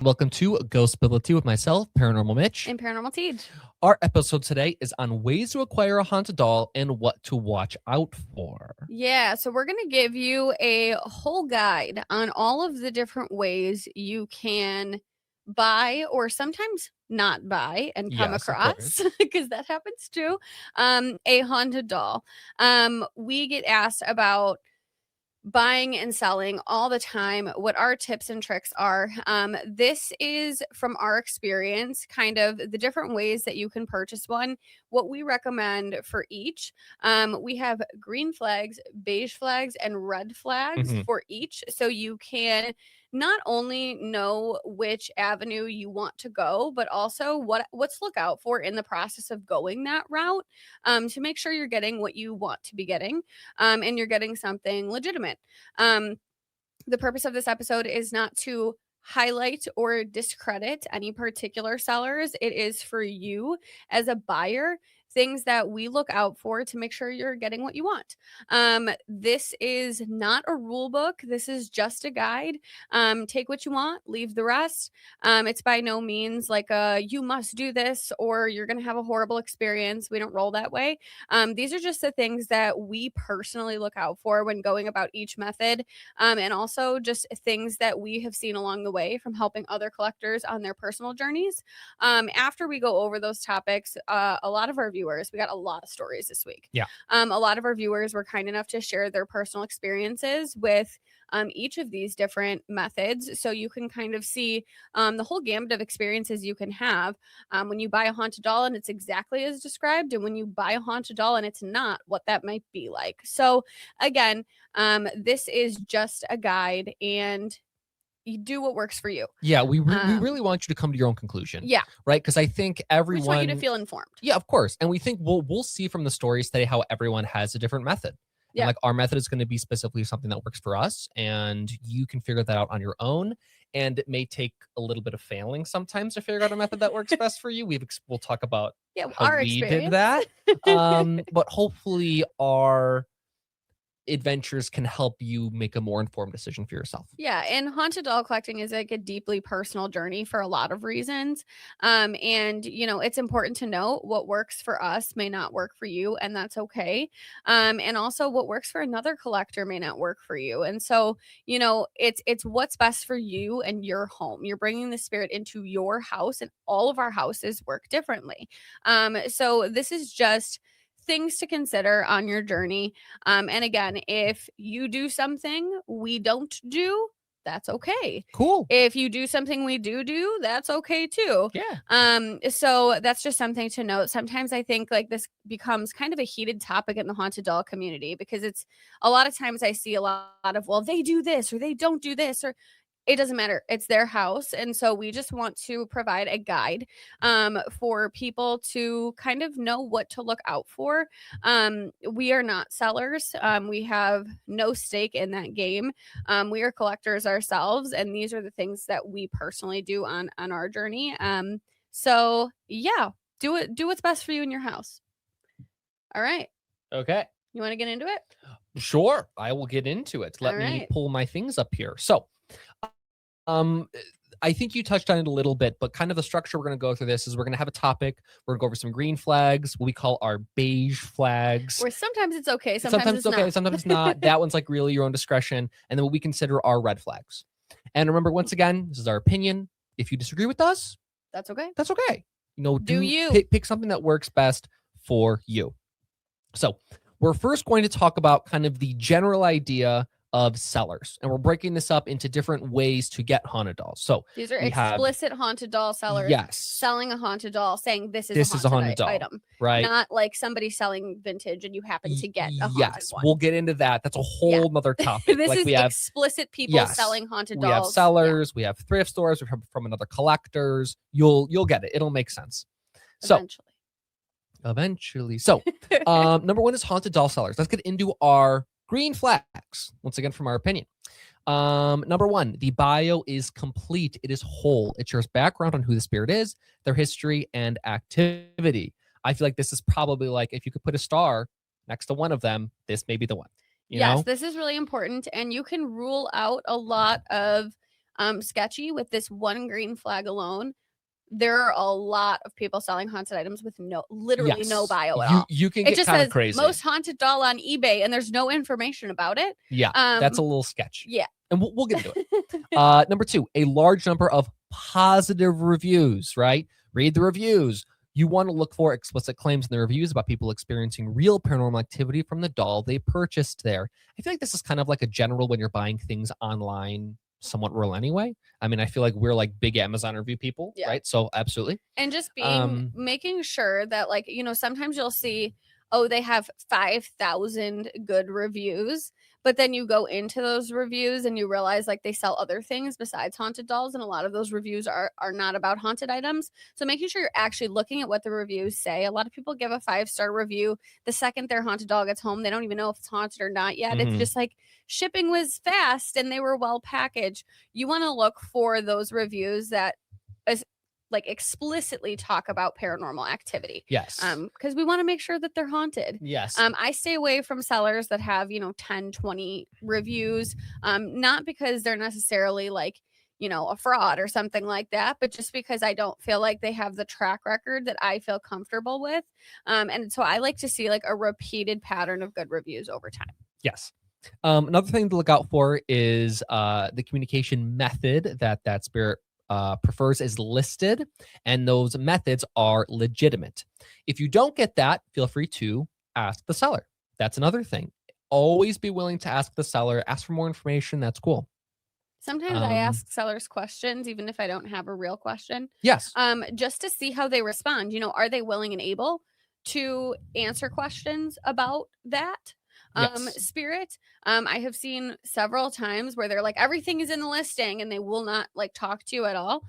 Welcome to Ghostability with myself, Paranormal Mitch. And Paranormal Tej. Our episode today is on ways to acquire a haunted doll and what to watch out for. Yeah, so we're going to give you a whole guide on all of the different ways you can buy or sometimes not buy and come across, because that happens too, a haunted doll. We get asked about buying and selling all the time, what our tips and tricks are. This is from our experience, kind of the different ways that you can purchase one, what we recommend for each. We have green flags, beige flags, and red flags for each, so you can not only know which avenue you want to go, but also what's look out for in the process of going that route, to make sure you're getting what you want to be getting, and you're getting something legitimate. The purpose of this episode is not to highlight or discredit any particular sellers. It is for you as a buyer, things that we look out for to make sure you're getting what you want. This is not a rule book. This is just a guide. Take what you want, leave the rest. It's by no means like you must do this or you're going to have a horrible experience. We don't roll that way. These are just the things that we personally look out for when going about each method, and also just things that we have seen along the way from helping other collectors on their personal journeys. After we go over those topics, a lot of our viewers, we got a lot of stories this week. Yeah. A lot of our viewers were kind enough to share their personal experiences with each of these different methods. So you can kind of see the whole gamut of experiences you can have when you buy a haunted doll and it's exactly as described, and when you buy a haunted doll and it's not, what that might be like. So again, this is just a guide, and you do what works for you. Yeah, we really want you to come to your own conclusion. Yeah. Right? Because I think everyone... We just want you to feel informed. Yeah, of course. And we think we'll see from the stories today how everyone has a different method. Yeah. And like our method is going to be specifically something that works for us, and you can figure that out on your own. And it may take a little bit of failing sometimes to figure out a method that works best for you. We'll talk about how we did that. But hopefully our adventures can help you make a more informed decision for yourself. Yeah, and haunted doll collecting is like a deeply personal journey for a lot of reasons. And it's important to note what works for us may not work for you, and that's okay. And also what works for another collector may not work for you. And so, it's what's best for you and your home. You're bringing the spirit into your house, and all of our houses work differently. So this is just things to consider on your journey. And again, if you do something we don't do, that's okay. Cool. If you do something we do, that's okay too. Yeah. So that's just something to note. Sometimes I think like this becomes kind of a heated topic in the haunted doll community, because it's a lot of times I see a lot of, well, they do this or they don't do this, or it doesn't matter. It's their house. And so we just want to provide a guide for people to kind of know what to look out for. We are not sellers. We have no stake in that game. We are collectors ourselves. And these are the things that we personally do on our journey. So yeah, do what's best for you in your house. All right. Okay. You want to get into it? Sure. I will get into it. Let me pull my things up here. So, I think you touched on it a little bit, but kind of the structure we're going to go through this is we're going to have a topic. We're going to go over some green flags, what we call our beige flags. Or sometimes it's okay. Sometimes it's okay. Not. Sometimes it's not. That one's like really your own discretion. And then what we consider our red flags. And remember, once again, this is our opinion. If you disagree with us, that's okay. That's okay. Do you pick something that works best for you. So we're first going to talk about kind of the general idea of sellers, and we're breaking this up into different ways to get haunted dolls. So these are explicit haunted doll sellers. Yes, selling a haunted doll, saying this is a haunted doll item, right? Not like somebody selling vintage and you happen to get a haunted one. We'll get into that. That's a whole nother topic. This is explicit people selling haunted dolls. We have sellers. We have thrift stores. We have from another collectors. You'll get it. It'll make sense. Eventually. So, number one is haunted doll sellers. Let's get into our green flags, once again, from our opinion. Number one, the bio is complete. It is whole. It shares background on who the spirit is, their history, and activity. I feel like this is probably like, if you could put a star next to one of them, this may be the one. You know? This is really important. And you can rule out a lot of sketchy with this one green flag alone. There are a lot of people selling haunted items with literally no bio at all. You can it get just kind of says crazy. most haunted doll on eBay, and there's no information about it. Yeah, that's a little sketchy. Yeah. And we'll get into it. Number 2, a large number of positive reviews, right? Read the reviews. You want to look for explicit claims in the reviews about people experiencing real paranormal activity from the doll they purchased there. I feel like this is kind of like a general when you're buying things online, somewhat real anyway. I mean, I feel like we're like big Amazon review people, right? So absolutely. And just making sure that, like, sometimes you'll see, oh, they have 5,000 good reviews, but then you go into those reviews and you realize like they sell other things besides haunted dolls, and a lot of those reviews are not about haunted items. So making sure you're actually looking at what the reviews say. A lot of people give a 5-star review the second their haunted doll gets home. They don't even know if it's haunted or not yet. It's just like shipping was fast and they were well packaged. You want to look for those reviews that like explicitly talk about paranormal activity. Yes. Because we want to make sure that they're haunted. Yes. I stay away from sellers that have, 10, 20 reviews. Not because they're necessarily like, a fraud or something like that, but just because I don't feel like they have the track record that I feel comfortable with. And so I like to see like a repeated pattern of good reviews over time. Yes. Another thing to look out for is the communication method that spirit prefers is listed, and those methods are legitimate. If you don't get that, feel free to ask the seller. That's another thing. Always be willing to ask the seller, ask for more information. That's cool. Sometimes I ask sellers questions, even if I don't have a real question. Yes. Just to see how they respond. Are they willing and able to answer questions about that? Spirit. I have seen several times where they're like, everything is in the listing, and they will not like talk to you at all.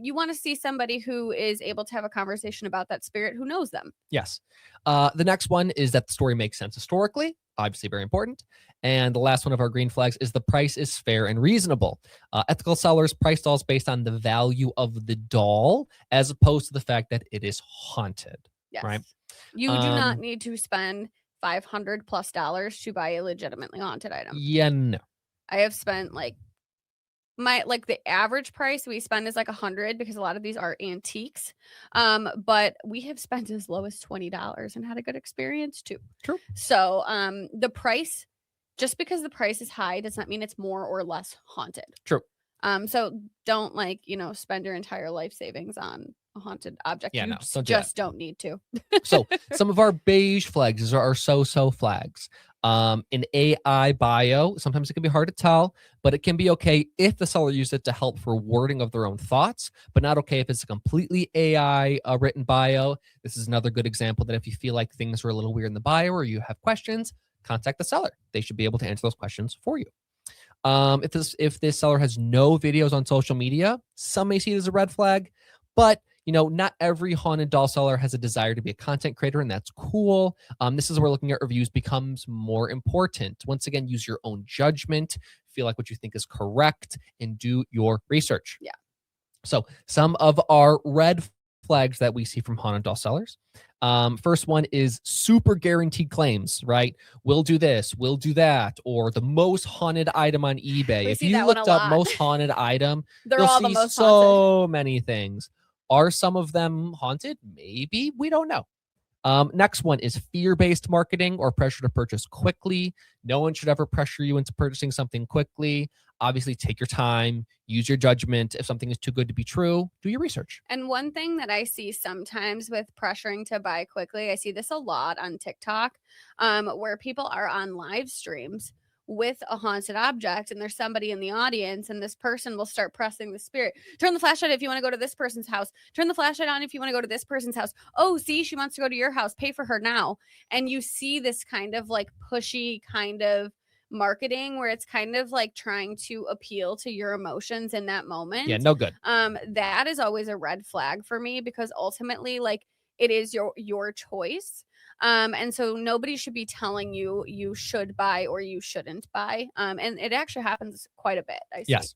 You want to see somebody who is able to have a conversation about that spirit, who knows them. Yes. The next one is that the story makes sense historically, obviously very important. And the last one of our green flags is the price is fair and reasonable. Ethical sellers price dolls based on the value of the doll as opposed to the fact that it is haunted. Yes. Right. You do not need to spend $500+ to buy a legitimately haunted item. Yeah, no. I have spent the average price we spend is like $100 because a lot of these are antiques. But we have spent as low as $20 and had a good experience too. True. So the price, just because the price is high does not mean it's more or less haunted. True. So don't spend your entire life savings on a haunted object. Yeah, you don't need to. So some of our beige flags are our so-so flags. In AI bio, sometimes it can be hard to tell, but it can be okay if the seller used it to help for wording of their own thoughts, but not okay if it's a completely AI written bio. This is another good example that if you feel like things are a little weird in the bio or you have questions, contact the seller. They should be able to answer those questions for you. If this seller has no videos on social media, some may see it as a red flag, but not every haunted doll seller has a desire to be a content creator, and that's cool. This is where looking at reviews becomes more important. Once again, use your own judgment, feel like what you think is correct, and do your research. Yeah. So some of our red flags that we see from haunted doll sellers. First one is super guaranteed claims, right? We'll do this, we'll do that, or the most haunted item on eBay. If you looked up most haunted item, you'll see so many things. Are some of them haunted? Maybe. We don't know. Next one is fear-based marketing or pressure to purchase quickly. No one should ever pressure you into purchasing something quickly. Obviously, take your time, use your judgment. If something is too good to be true, do your research. And one thing that I see sometimes with pressuring to buy quickly, I see this a lot on TikTok, where people are on live streams with a haunted object and there's somebody in the audience, and this person will start pressing the spirit. Turn the flashlight if you want to go to this person's house. Turn the flashlight on if you want to go to this person's house. Oh, see, she wants to go to your house. Pay for her now. And you see this kind of like pushy kind of marketing where it's kind of like trying to appeal to your emotions in that moment. Yeah, no good. That is always a red flag for me, because ultimately, like, it is your choice. And so nobody should be telling you you should buy or you shouldn't buy. And it actually happens quite a bit. I see. Yes.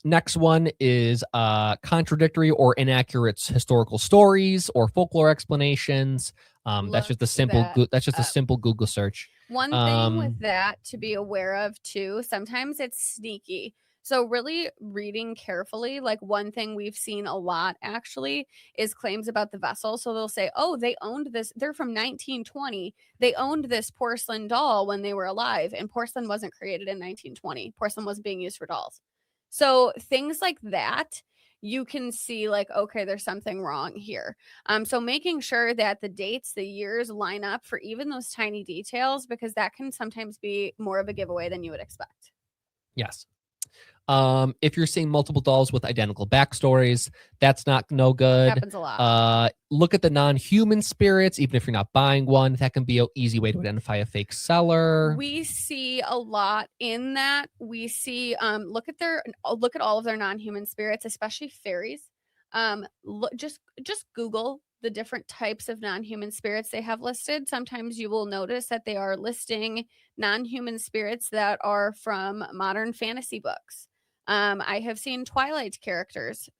Next one is contradictory or inaccurate historical stories or folklore explanations. That's just a simple a simple Google search. One thing with that to be aware of too, sometimes it's sneaky. So really reading carefully, like one thing we've seen a lot actually is claims about the vessel. So they'll say, oh, they owned this, they're from 1920. They owned this porcelain doll when they were alive, and porcelain wasn't created in 1920. Porcelain wasn't being used for dolls. So things like that, you can see like, okay, there's something wrong here. So making sure that the dates, the years line up for even those tiny details, because that can sometimes be more of a giveaway than you would expect. Yes. If you're seeing multiple dolls with identical backstories, that's no good. Happens a lot. Look at the non-human spirits, even if you're not buying one. That can be an easy way to identify a fake seller. We see a lot in that. We see look at all of their non-human spirits, especially fairies. Just Google the different types of non-human spirits they have listed. Sometimes you will notice that they are listing non-human spirits that are from modern fantasy books. I have seen Twilight characters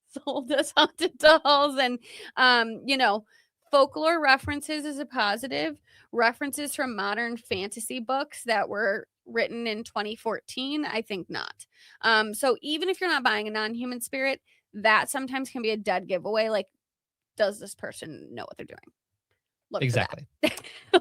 sold as haunted dolls, and folklore references is a positive. References from modern fantasy books that were written in 2014, I think not. So even if you're not buying a non-human spirit, that sometimes can be a dead giveaway. Like, does this person know what they're doing? Look exactly. Look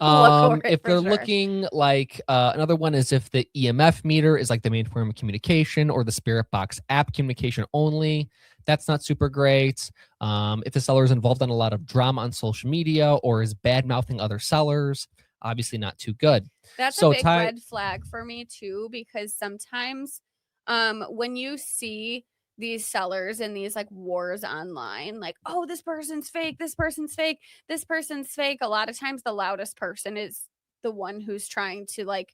for it if for they're sure. looking like another one is if the EMF meter is like the main form of communication, or the spirit box app communication only. That's not super great. If the seller is involved in a lot of drama on social media or is bad mouthing other sellers, obviously not too good. That's a So big red flag for me too, because sometimes when you see these sellers in these like wars online, like, oh, this person's fake, this person's fake, this person's fake, a lot of times the loudest person is the one who's trying to like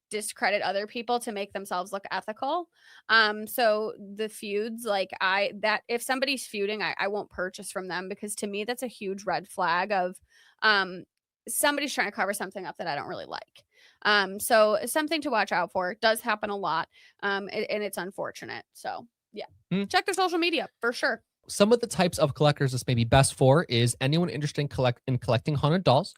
discredit other people to make themselves look ethical. So the feuds, like that if somebody's feuding, I won't purchase from them, because to me that's a huge red flag of um somebody's trying to cover something up that I don't really like. So something to watch out for. It does happen a lot. And it's unfortunate. So yeah. Check their social media for sure. Some of the types of collectors this may be best for is anyone interested in collecting haunted dolls,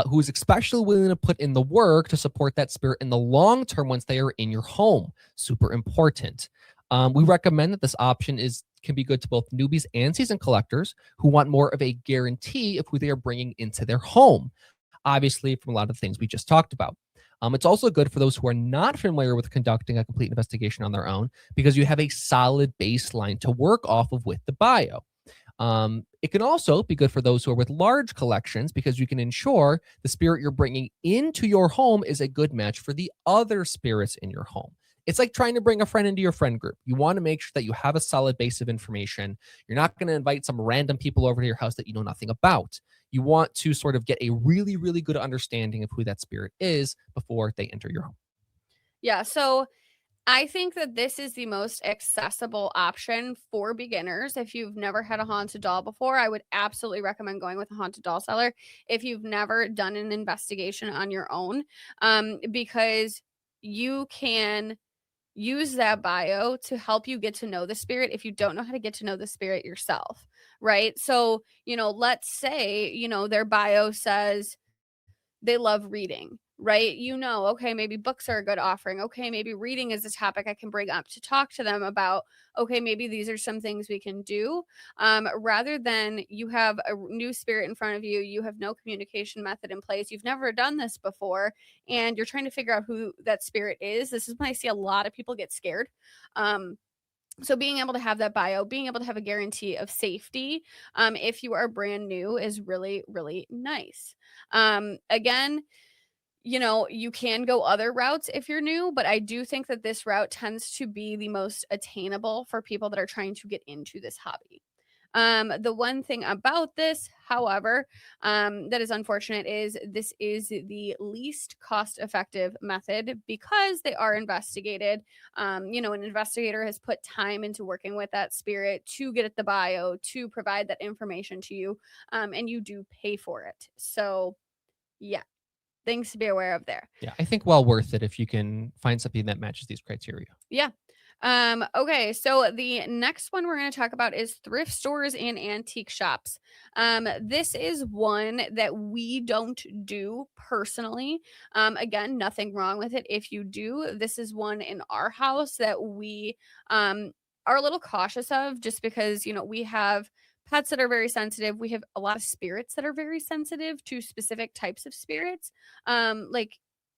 who is especially willing to put in the work to support that spirit in the long term once they are in your home. Super important. We recommend that this option can be good to both newbies and seasoned collectors who want more of a guarantee of who they are bringing into their home. Obviously, from a lot of the things we just talked about. It's also good for those who are not familiar with conducting a complete investigation on their own, because you have a solid baseline to work off of with the bio. It can also be good for those who are with large collections, because you can ensure the spirit you're bringing into your home is a good match for the other spirits in your home. It's like trying to bring a friend into your friend group. You want to make sure that you have a solid base of information. You're not going to invite some random people over to your house that you know nothing about. You want to sort of get a really, really good understanding of who that spirit is before they enter your home. Yeah. So I think that this is the most accessible option for beginners. If you've never had a haunted doll before, I would absolutely recommend going with a haunted doll seller if you've never done an investigation on your own, because you can use that bio to help you get to know the spirit if you don't know how to get to know the spirit yourself, right? So, let's say, their bio says they love reading, right? Okay, maybe books are a good offering. Okay, maybe reading is a topic I can bring up to talk to them about. Okay, maybe these are some things we can do. Rather than you have a new spirit in front of you, you have no communication method in place, you've never done this before, and you're trying to figure out who that spirit is. This is when I see a lot of people get scared. So being able to have that bio, being able to have a guarantee of safety, if you are brand new, is really, really nice. Again, you can go other routes if you're new, but I do think that this route tends to be the most attainable for people that are trying to get into this hobby. The one thing about this, however, that is unfortunate is this is the least cost effective method because they are investigated. An investigator has put time into working with that spirit to get at the bio, to provide that information to you, and you do pay for it. So, yeah, things to be aware of there. Yeah, I think well worth it if you can find something that matches these criteria. Yeah. Okay, so the next one we're going to talk about is thrift stores and antique shops. This is one that we don't do personally. Again, nothing wrong with it if you do. This is one in our house that we are a little cautious of, just because, we have pets that are very sensitive. We have a lot of spirits that are very sensitive to specific types of spirits. Like,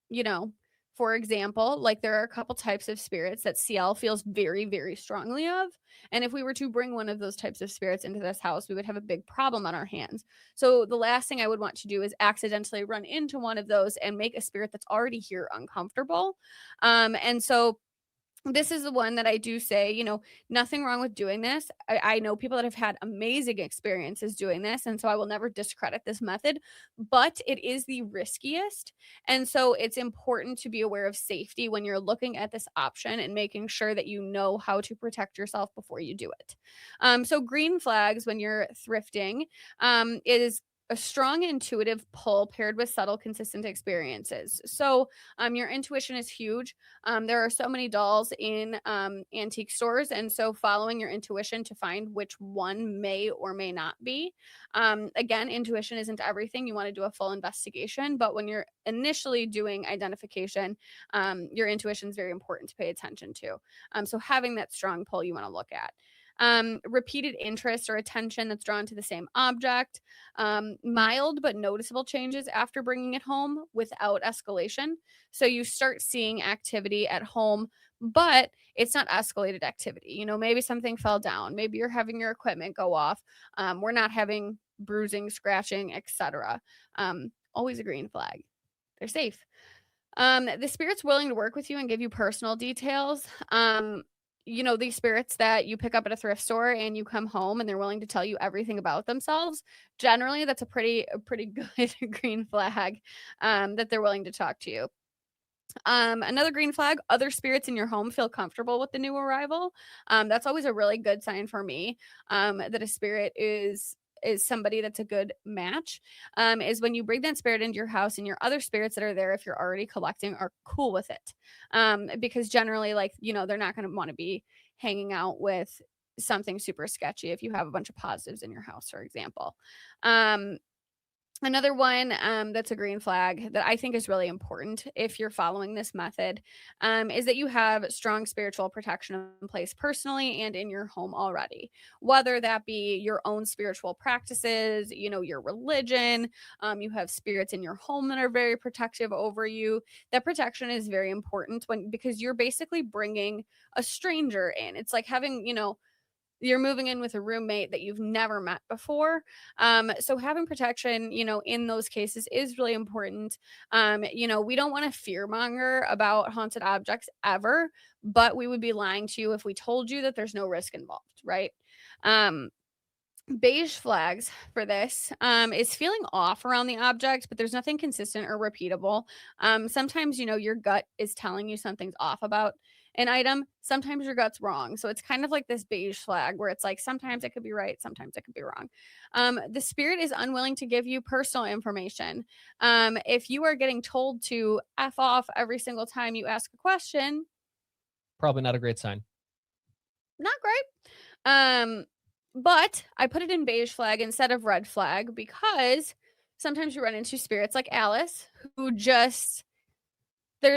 you know, for example, like, there are a couple types of spirits that CL feels very, very strongly of. And if we were to bring one of those types of spirits into this house, we would have a big problem on our hands. So the last thing I would want to do is accidentally run into one of those and make a spirit that's already here uncomfortable. And so this is the one that I do say, nothing wrong with doing this. I know people that have had amazing experiences doing this, and so I will never discredit this method, but it is the riskiest. And so it's important to be aware of safety when you're looking at this option and making sure that you know how to protect yourself before you do it. So green flags when you're thrifting is a strong intuitive pull paired with subtle, consistent experiences. So your intuition is huge. There are so many dolls in antique stores, and so following your intuition to find which one may or may not be. Again, intuition isn't everything. You want to do a full investigation, but when you're initially doing identification, your intuition is very important to pay attention to. So having that strong pull you want to look at. Repeated interest or attention that's drawn to the same object, mild but noticeable changes after bringing it home without escalation. So you start seeing activity at home, but it's not escalated activity. Maybe something fell down, maybe you're having your equipment go off. We're not having bruising, scratching, etc. Always a green flag. They're safe. The spirit's willing to work with you and give you personal details. These spirits that you pick up at a thrift store and you come home and they're willing to tell you everything about themselves, generally that's a pretty good green flag, that they're willing to talk to you. Another green flag, other spirits in your home feel comfortable with the new arrival. That's always a really good sign for me, that a spirit is somebody that's a good match. Is when you bring that spirit into your house and your other spirits that are there, if you're already collecting, are cool with it. Because generally, like, they're not going to want to be hanging out with something super sketchy if you have a bunch of positives in your house, for example. Another one, that's a green flag that I think is really important if you're following this method, is that you have strong spiritual protection in place personally and in your home already. Whether that be your own spiritual practices, your religion, you have spirits in your home that are very protective over you. That protection is very important because you're basically bringing a stranger in. It's like having, you're moving in with a roommate that you've never met before. So having protection, in those cases is really important. We don't want to fearmonger about haunted objects ever, but we would be lying to you if we told you that there's no risk involved, right? Beige flags for this is feeling off around the object, but there's nothing consistent or repeatable. Sometimes, your gut is telling you something's off about an item. Sometimes your gut's wrong. So it's kind of like this beige flag where it's like sometimes it could be right, sometimes it could be wrong. The spirit is unwilling to give you personal information. If you are getting told to F off every single time you ask a question, probably not a great sign. Not great. But I put it in beige flag instead of red flag because sometimes you run into spirits like Alice who just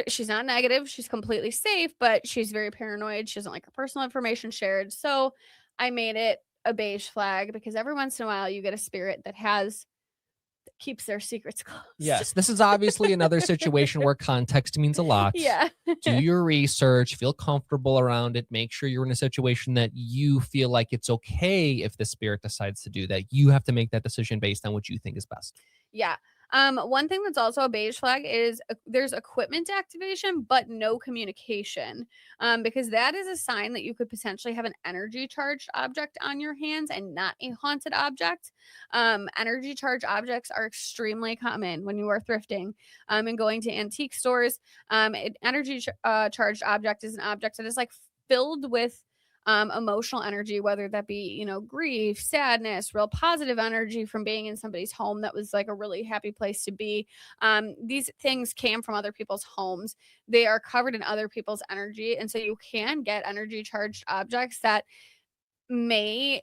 she's not negative, she's completely safe, but she's very paranoid. She doesn't like her personal information shared. So I made it a beige flag because every once in a while you get a spirit that keeps their secrets close. Yes, this is obviously another situation where context means a lot. Yeah. Do your research, feel comfortable around it, make sure you're in a situation that you feel like it's okay if the spirit decides to do that. You have to make that decision based on what you think is best. Yeah. One thing that's also a beige flag is there's equipment activation, but no communication, because that is a sign that you could potentially have an energy charged object on your hands and not a haunted object. Energy charged objects are extremely common when you are thrifting, and going to antique stores. An energy charged object is an object that is like filled with emotional energy, whether that be, grief, sadness, real positive energy from being in somebody's home that was like a really happy place to be. These things came from other people's homes. They are covered in other people's energy. And so you can get energy charged objects that may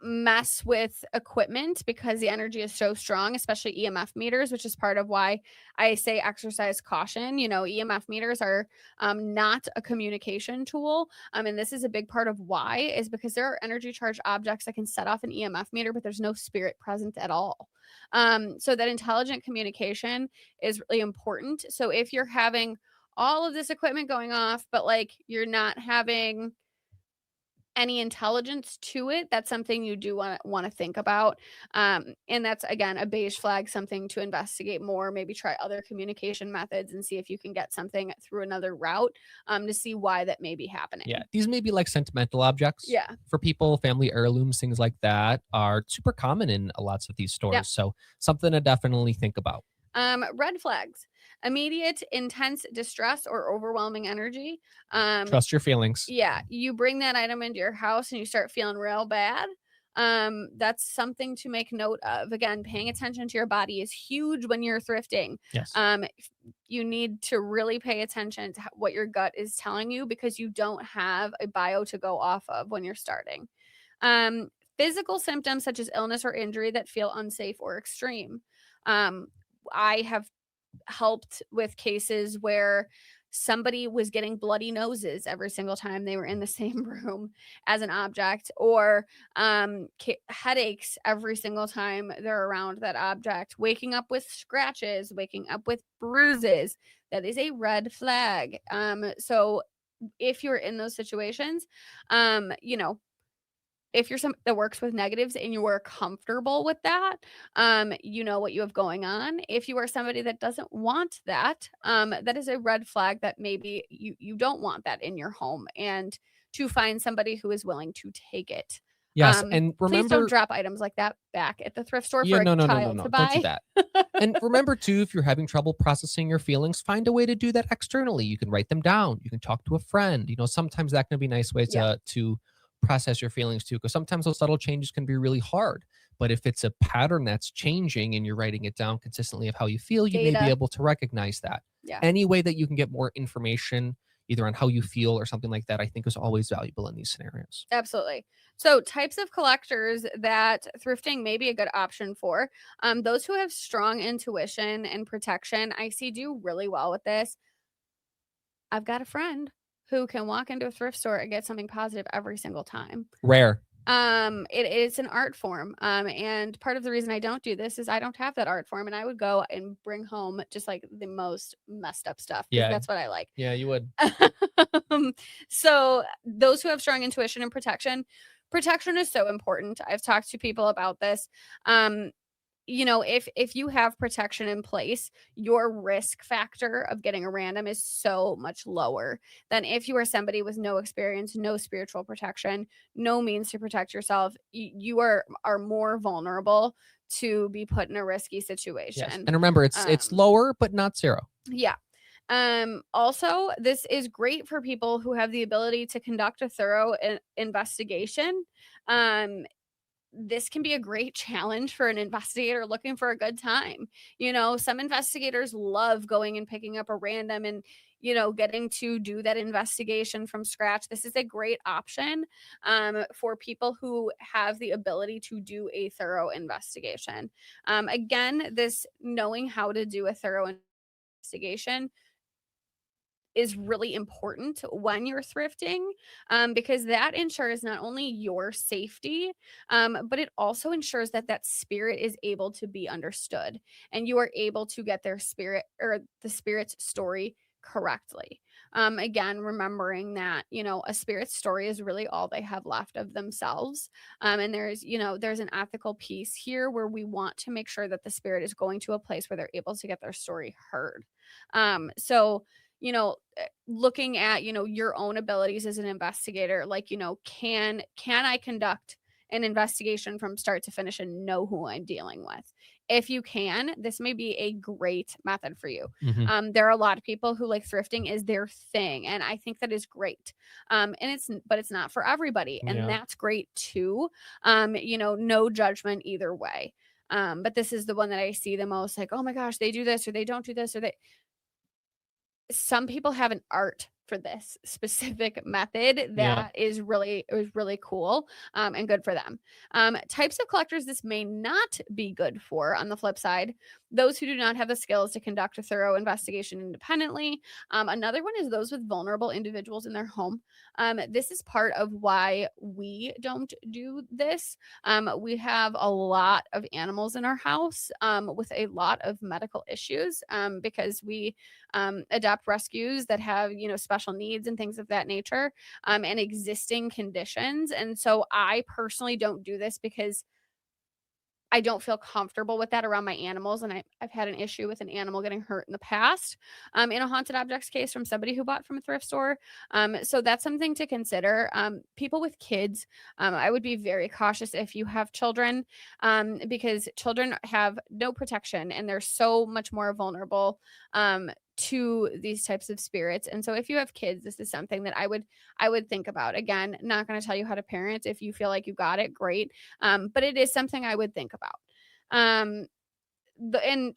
mess with equipment because the energy is so strong, especially EMF meters, which is part of why I say exercise caution. EMF meters are not a communication tool. And this is a big part of why, is because there are energy charged objects that can set off an EMF meter, but there's no spirit present at all. So that intelligent communication is really important. So if you're having all of this equipment going off, but like you're not having any intelligence to it, that's something you do want to think about. And that's, again, a beige flag, something to investigate more, maybe try other communication methods and see if you can get something through another route, to see why that may be happening. Yeah, these may be like sentimental objects. Yeah. For people, family heirlooms, things like that are super common in lots of these stores. Yep. So something to definitely think about. Red flags: immediate, intense distress or overwhelming energy. Trust your feelings. Yeah, you bring that item into your house and you start feeling real bad. That's something to make note of. Again, paying attention to your body is huge when you're thrifting. Yes. You need to really pay attention to what your gut is telling you, because you don't have a bio to go off of when you're starting. Physical symptoms such as illness or injury that feel unsafe or extreme. I have helped with cases where somebody was getting bloody noses every single time they were in the same room as an object, or headaches every single time they're around that object, waking up with scratches, waking up with bruises. That is a red flag. So if you're in those situations, if you're somebody that works with negatives and you are comfortable with that, you know what you have going on. If you are somebody that doesn't want that, that is a red flag that maybe you don't want that in your home, and to find somebody who is willing to take it. Yes, and remember, please don't drop items like that back at the thrift store yeah, for a no, child to buy. don't do that. And remember too, if you're having trouble processing your feelings, find a way to do that externally. You can write them down. You can talk to a friend. Sometimes that can be a nice way to process your feelings too, because sometimes those subtle changes can be really hard. But if it's a pattern that's changing and you're writing it down consistently of how you feel, you may be able to recognize that. Yeah. Any way that you can get more information, either on how you feel or something like that, I think is always valuable in these scenarios. Absolutely. So types of collectors that thrifting may be a good option for. Those who have strong intuition and protection, I see do really well with this. I've got a friend who can walk into a thrift store and get something positive every single time. Rare. It is an art form. And part of the reason I don't do this is I don't have that art form, and I would go and bring home just like the most messed up stuff. Yeah. That's what I like. Yeah, you would. So those who have strong intuition and protection is so important. I've talked to people about this. If you have protection in place, your risk factor of getting a random is so much lower than if you are somebody with no experience, no spiritual protection, no means to protect yourself. You are more vulnerable to be put in a risky situation. Yes. And remember, it's lower, but not zero. Yeah. Also, this is great for people who have the ability to conduct a thorough investigation. This can be a great challenge for an investigator looking for a good time. Some investigators love going and picking up a random and, getting to do that investigation from scratch. This is a great option for people who have the ability to do a thorough investigation. Again, this knowing how to do a thorough investigation is really important when you're thrifting, because that ensures not only your safety, but it also ensures that spirit is able to be understood and you are able to get their spirit or the spirit's story correctly. Again, remembering that, a spirit's story is really all they have left of themselves. And there's an ethical piece here where we want to make sure that the spirit is going to a place where they're able to get their story heard. So looking at, your own abilities as an investigator, like, can I conduct an investigation from start to finish and know who I'm dealing with? if you can, this may be a great method for you. Hmm. There are a lot of people who like thrifting is their thing, and I think that is great. And it's not for everybody, and Yeah. that's great too. No judgment either way. But this is the one that I see the most, like, oh my gosh, they do this or they don't do this, or they some people have an art for this specific method Yeah. that is really cool, and good for them. Types of collectors this may not be good for. On the flip side, those who do not have the skills to conduct a thorough investigation independently. Another one is those with vulnerable individuals in their home. This is part of why we don't do this. We have a lot of animals in our house, with a lot of medical issues, because we adopt rescues that have, special needs and things of that nature, and existing conditions. And so I personally don't do this because I don't feel comfortable with that around my animals, and I've had an issue with an animal getting hurt in the past, in a haunted objects case from somebody who bought from a thrift store. So that's something to consider. People with kids, I would be very cautious if you have children, because children have no protection and they're so much more vulnerable, to these types of spirits. And so if you have kids, this is something that I would think about. Again, not going to tell you how to parent. If you feel like you got it, great. But it is something I would think about. Um, and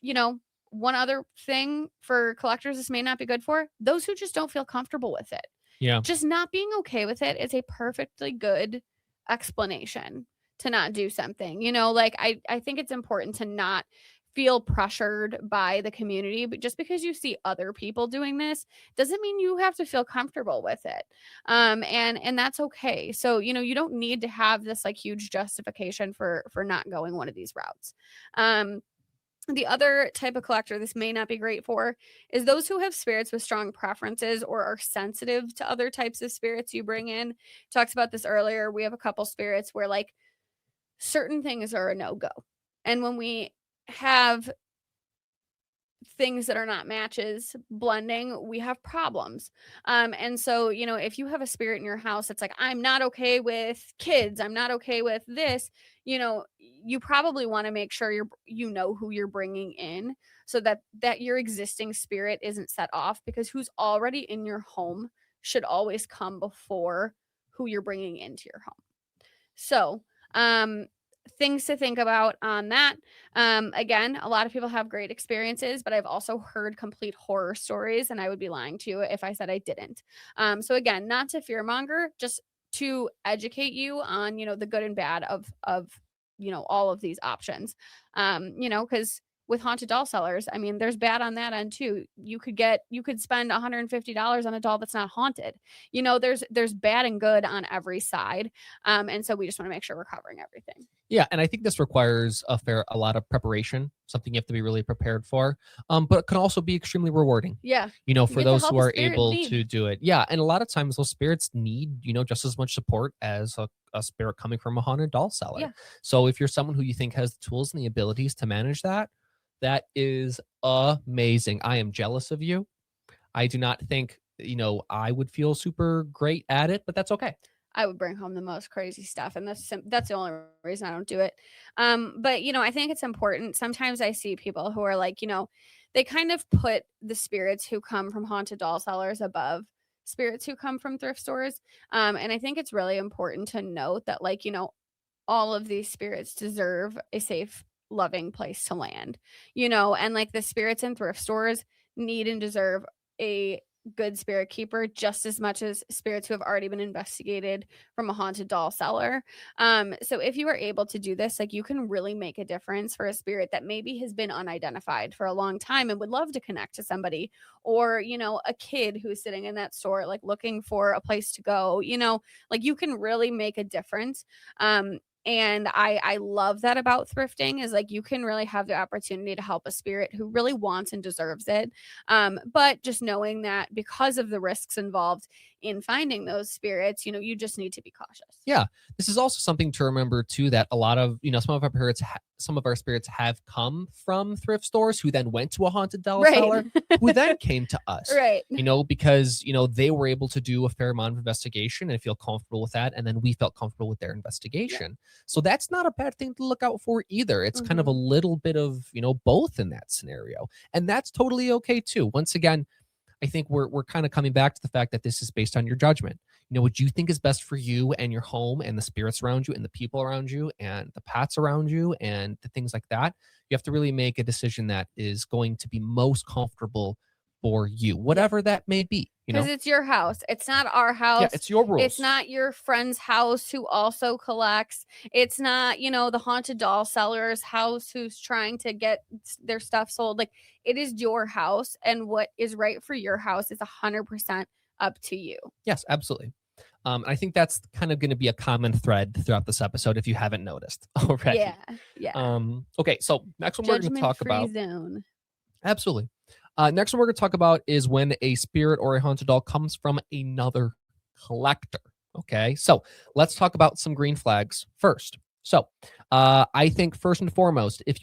one other thing for collectors, this may not be good for those who just don't feel comfortable with it. Yeah. Just not being okay with it is a perfectly good explanation to not do something. Like I think it's important to not feel pressured by the community, but just because you see other people doing this doesn't mean you have to feel comfortable with it. And that's okay. So, you don't need to have this like huge justification for not going one of these routes. The other type of collector this may not be great for is those who have spirits with strong preferences or are sensitive to other types of spirits you bring in. Talked about this earlier. We have a couple spirits where like certain things are a no-go. And when we have things that are not matches blending, we have problems. And so, if you have a spirit in your house that's like, I'm not okay with kids, I'm not okay with this, you probably want to make sure you know who you're bringing in, so that your existing spirit isn't set off, because who's already in your home should always come before who you're bringing into your home. So, things to think about on that. Again, a lot of people have great experiences, but I've also heard complete horror stories, and I would be lying to you if I said I didn't. So again, not to fearmonger, just to educate you on, the good and bad of all of these options. Because with haunted doll sellers, I mean, there's bad on that end too. You could spend $150 on a doll that's not haunted. There's bad and good on every side. And so we just want to make sure we're covering everything. Yeah, and I think this requires a lot of preparation, something you have to be really prepared for. But it can also be extremely rewarding. Yeah. You For get to those help who a are spirit in able need. to do it. Yeah, and a lot of times those spirits need, just as much support as a spirit coming from a haunted doll seller. Yeah. So if you're someone who you think has the tools and the abilities to manage that, that is amazing. I am jealous of you. I do not think, I would feel super great at it, but that's okay. I would bring home the most crazy stuff, and that's the only reason I don't do it. But I think it's important. Sometimes I see people who are like, they kind of put the spirits who come from haunted doll sellers above spirits who come from thrift stores. And I think it's really important to note that, like, all of these spirits deserve a safe, loving place to land. And like the spirits in thrift stores need and deserve a good spirit keeper just as much as spirits who have already been investigated from a haunted doll seller. So if you are able to do this, like, you can really make a difference for a spirit that maybe has been unidentified for a long time and would love to connect to somebody, or a kid who's sitting in that store like looking for a place to go. Like, you can really make a difference. And I love that about thrifting, is like you can really have the opportunity to help a spirit who really wants and deserves it. But just knowing that because of the risks involved in finding those spirits, you just need to be cautious. Yeah, this is also something to remember too, that a lot of, some of our some of our spirits have come from thrift stores who then went to a haunted doll Right. seller who then came to us. Right. Because they were able to do a fair amount of investigation and feel comfortable with that, and then we felt comfortable with their Yeah. investigation. So that's not a bad thing to look out for either. It's kind of a Mhm. little bit of both in that scenario, and that's totally okay too. Once again, I think we're kind of coming back to the fact that this is based on your judgment. What you think is best for you and your home and the spirits around you and the people around you and the pets around you and the things like that. You have to really make a decision that is going to be most comfortable for you, Yeah. whatever that may be. Because it's your house. It's not our Yeah, house. it's your It's rules. not your friend's house who also collects. It's not, the haunted doll seller's house who's trying to get their stuff sold. Like, it is your house, and what is right for your house is 100% up to you. Yes, absolutely. I think that's kind of going to be a common thread throughout this episode if you haven't noticed already. Yeah. Yeah. Okay, so next one we're going to Judgment talk free about. zone. Absolutely. Next one we're going to talk about is when a spirit or a haunted doll comes from another collector. Okay, so let's talk about some green flags first. So I think first and foremost, if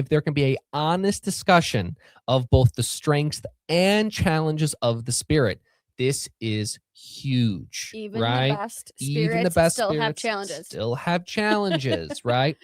there can be a honest discussion of both the strengths and challenges of the spirit, this is huge, Even the right? best Even the spirits best still have spirits challenges. still have challenges, right?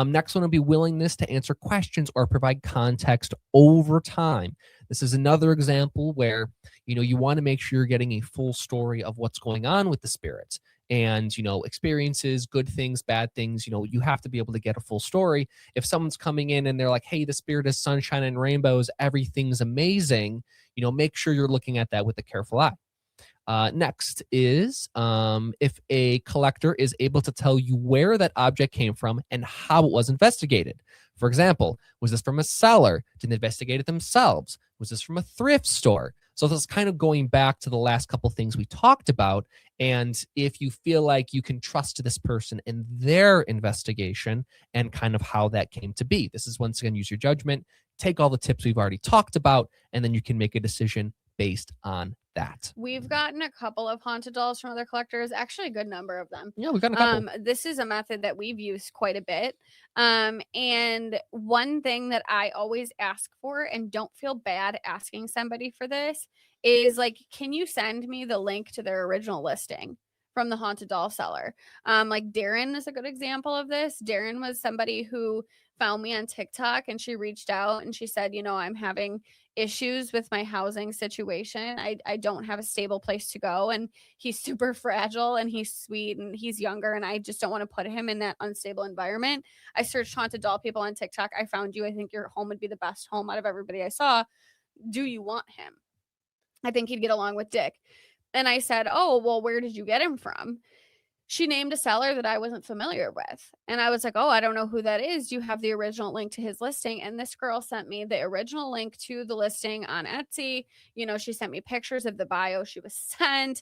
Next one will be willingness to answer questions or provide context over time. This is another example where you want to make sure you're getting a full story of what's going on with the spirits and experiences, good things, bad things. You have to be able to get a full story. If someone's coming in and they're like, "Hey, the spirit is sunshine and rainbows, everything's amazing," make sure you're looking at that with a careful eye. Next is if a collector is able to tell you where that object came from and how it was investigated. For example, was this from a seller? Did they investigate it themselves? Was this from a thrift store? So this is kind of going back to the last couple things we talked about. And if you feel like you can trust this person in their investigation and kind of how that came to be, this is once again, use your judgment, take all the tips we've already talked about, and then you can make a decision based on that. We've gotten a couple of haunted dolls from other collectors, actually a good number of them. Yeah, we've got a couple. This is a method that we've used quite a bit. And one thing that I always ask for, and don't feel bad asking somebody for this, is like, can you send me the link to their original listing from the haunted doll seller? Like Darren is a good example of this. Darren was somebody who found me on TikTok, and she reached out and she said, I'm having issues with my housing situation. I don't have a stable place to go, and he's super fragile and he's sweet and he's younger, and I just don't want to put him in that unstable environment. I searched haunted doll people on TikTok. I found you. I think your home would be the best home out of everybody I saw. Do you want him? I think he'd get along with Dick. And I said, "Oh, well, where did you get him from?" She named a seller that I wasn't familiar with. And I was like, "Oh, I don't know who that is. Do you have the original link to his listing?" And this girl sent me the original link to the listing on Etsy. She sent me pictures of the bio she was sent.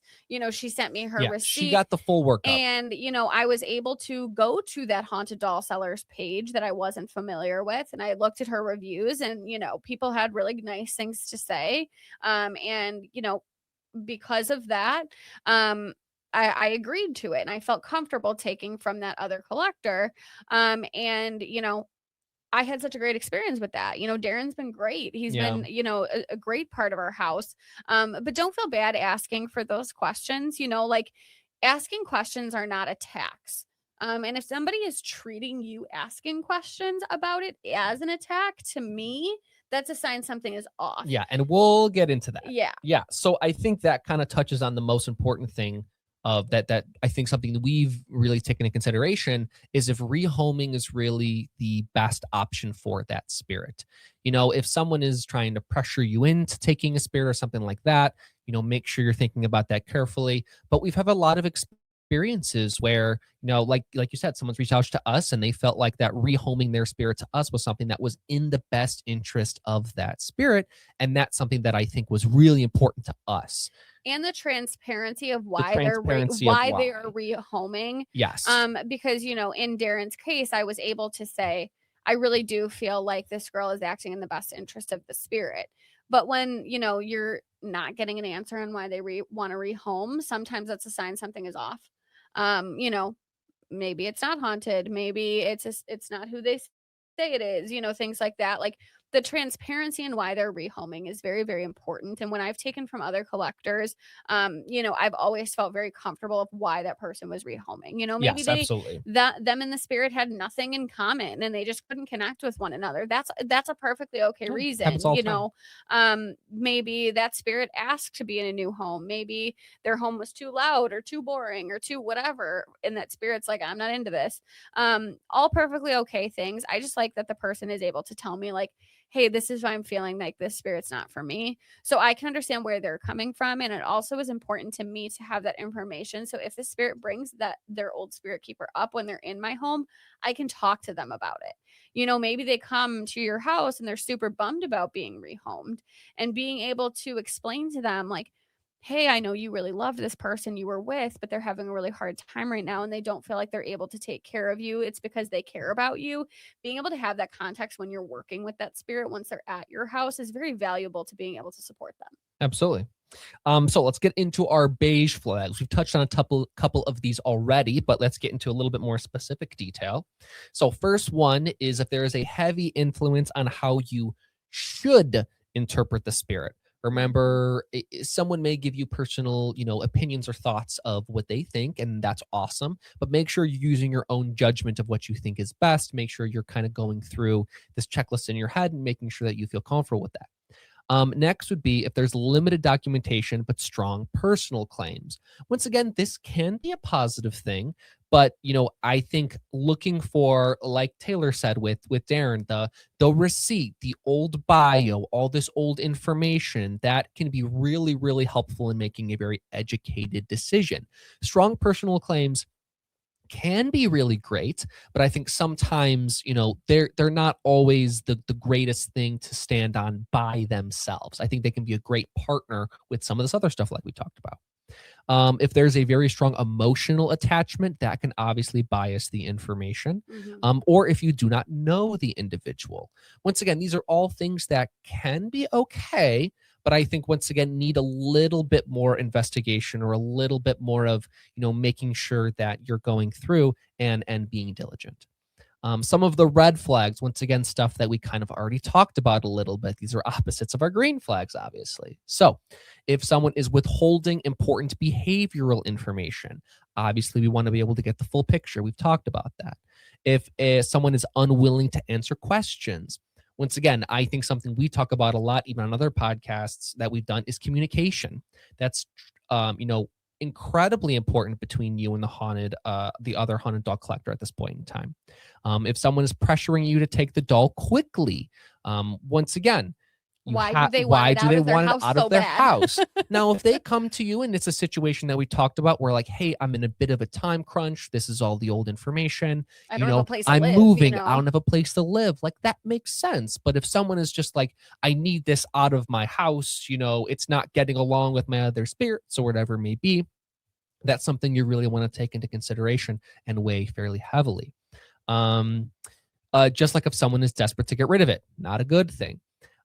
She sent me her Yeah, she receipt. got the full workup. And, I was able to go to that haunted doll seller's page that I wasn't familiar with. And I looked at her reviews, and, people had really nice things to say. And, because of that, I agreed to it, and I felt comfortable taking from that other collector. And I had such a great experience with that. Darren's been great. He's Yeah. been, a great part of our house. But don't feel bad asking for those questions. Like, asking questions are not attacks. And if somebody is treating you asking questions about it as an attack, to me, that's a sign something is off. Yeah, and we'll get into that. Yeah. Yeah, so I think that kind of touches on the most important thing of that I think something that we've really taken into consideration is if rehoming is really the best option for that spirit. If someone is trying to pressure you into taking a spirit or something like that, make sure you're thinking about that carefully. But we've had a lot of experiences where, like you said, someone's reached out to us and they felt like that rehoming their spirit to us was something that was in the best interest of that spirit. And that's something that I think was really important to us. And the transparency of The why transparency of they are rehoming. Yes. Because in Darren's case, I was able to say, I really do feel like this girl is acting in the best interest of the spirit. But when you're not getting an answer on why they want to rehome, sometimes that's a sign something is off. Um, you know, maybe it's not haunted, maybe it's not who they say it is, things like that. Like the transparency and why they're rehoming is very, very important. And when I've taken from other collectors, I've always felt very comfortable of why that person was rehoming. Maybe Yes, absolutely. them and the spirit had nothing in common and they just couldn't connect with one another. That's a perfectly okay Yeah, reason. happens all the time. Maybe that spirit asked to be in a new home. Maybe their home was too loud or too boring or too whatever, and that spirit's like, I'm not into this. All perfectly okay things. I just like that the person is able to tell me, like, hey, this is why I'm feeling like this spirit's not for me. So I can understand where they're coming from. And it also is important to me to have that information. So if the spirit brings that their old spirit keeper up when they're in my home, I can talk to them about it. Maybe they come to your house and they're super bummed about being rehomed, and being able to explain to them, like, hey, I know you really loved this person you were with, but they're having a really hard time right now and they don't feel like they're able to take care of you. It's because they care about you. Being able to have that context when you're working with that spirit once they're at your house is very valuable to being able to support them. Absolutely. So let's get into our beige flags. We've touched on a couple of these already, but let's get into a little bit more specific detail. So first one is if there is a heavy influence on how you should interpret the spirit. Mhm. Remember, someone may give you personal, opinions or thoughts of what they think, and that's awesome. But make sure you're using your own judgment of what you think is best. Make sure you're kind of going through this checklist in your head and making sure that you feel comfortable with that. Next would be if there's limited documentation but strong personal claims. Once again, this can be a positive thing, but I think looking for, like Taylor said with Darren, the receipt, the old bio, all this old information that can be really, really helpful in making a very educated decision. Strong personal claims can be really great, but I think sometimes, they're not always the greatest thing to stand on by themselves. I think they can be a great partner with some of this other stuff like we talked about. If there's a very strong emotional attachment, that can obviously bias the information. Mhm. Or if you do not know the individual. Once again, these are all things that can be okay, but I think once again need a little bit more investigation or a little bit more of making sure that you're going through and being diligent. Some of the red flags, once again, stuff that we kind of already talked about a little bit. These are opposites of our green flags, obviously. So, if someone is withholding important behavioral information, obviously we want to be able to get the full picture. We've talked about that. If someone is unwilling to answer questions, once again, I think something we talk about a lot, even on other podcasts that we've done, is communication. That's, incredibly important between you and the other haunted doll collector at this point in time. If someone is pressuring you to take the doll quickly, once again, Why do they want why it do out they of their want it house out of so their bad? house? Now, if they come to you and it's a situation that we talked about where like, hey, I'm in a bit of a time crunch. This is all the old information. I don't have a place to I'm live, moving. I don't have a place to live. Like that makes sense. But if someone is just like, I need this out of my house, it's not getting along with my other spirits or whatever it may be, that's something you really want to take into consideration and weigh fairly heavily. Um, just like if someone is desperate to get rid of it, not a good thing.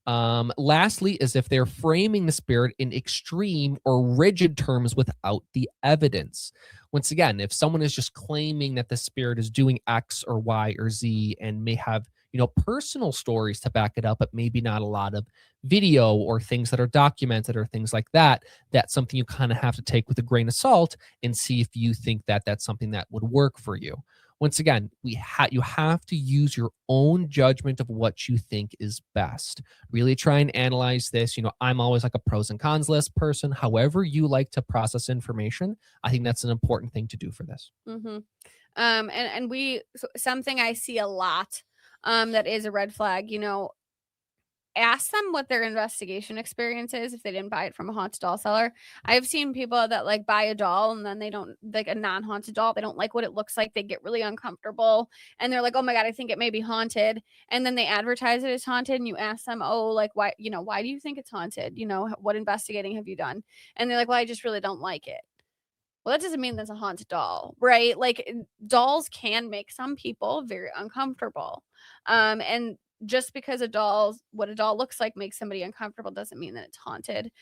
Lastly, is if they're framing the spirit in extreme or rigid terms without the evidence. Once again, if someone is just claiming that the spirit is doing X or Y or Z and may have, personal stories to back it up, but maybe not a lot of video or things that are documented or things like that, that's something you kind of have to take with a grain of salt and see if you think that that's something that would work for you. Once again, you have to use your own judgment of what you think is best. Really try and analyze this. I'm always like a pros and cons list person. However you like to process information, I think that's an important thing to do for this. Mhm. And something I see a lot, that is a red flag, ask them what their investigation experience is if they didn't buy it from a haunted doll seller. I've seen people that like buy a doll and then they don't like a non-haunted doll. They don't like what it looks like. They get really uncomfortable and they're like, "Oh my God, I think it may be haunted." And then they advertise it as haunted and you ask them, "Oh, like why do you think it's haunted? What investigating have you done?" And they're like, "Well, I just really don't like it." Well, that doesn't mean that's a haunted doll, right? Like dolls can make some people very uncomfortable. And just because what a doll looks like makes somebody uncomfortable doesn't mean that it's haunted.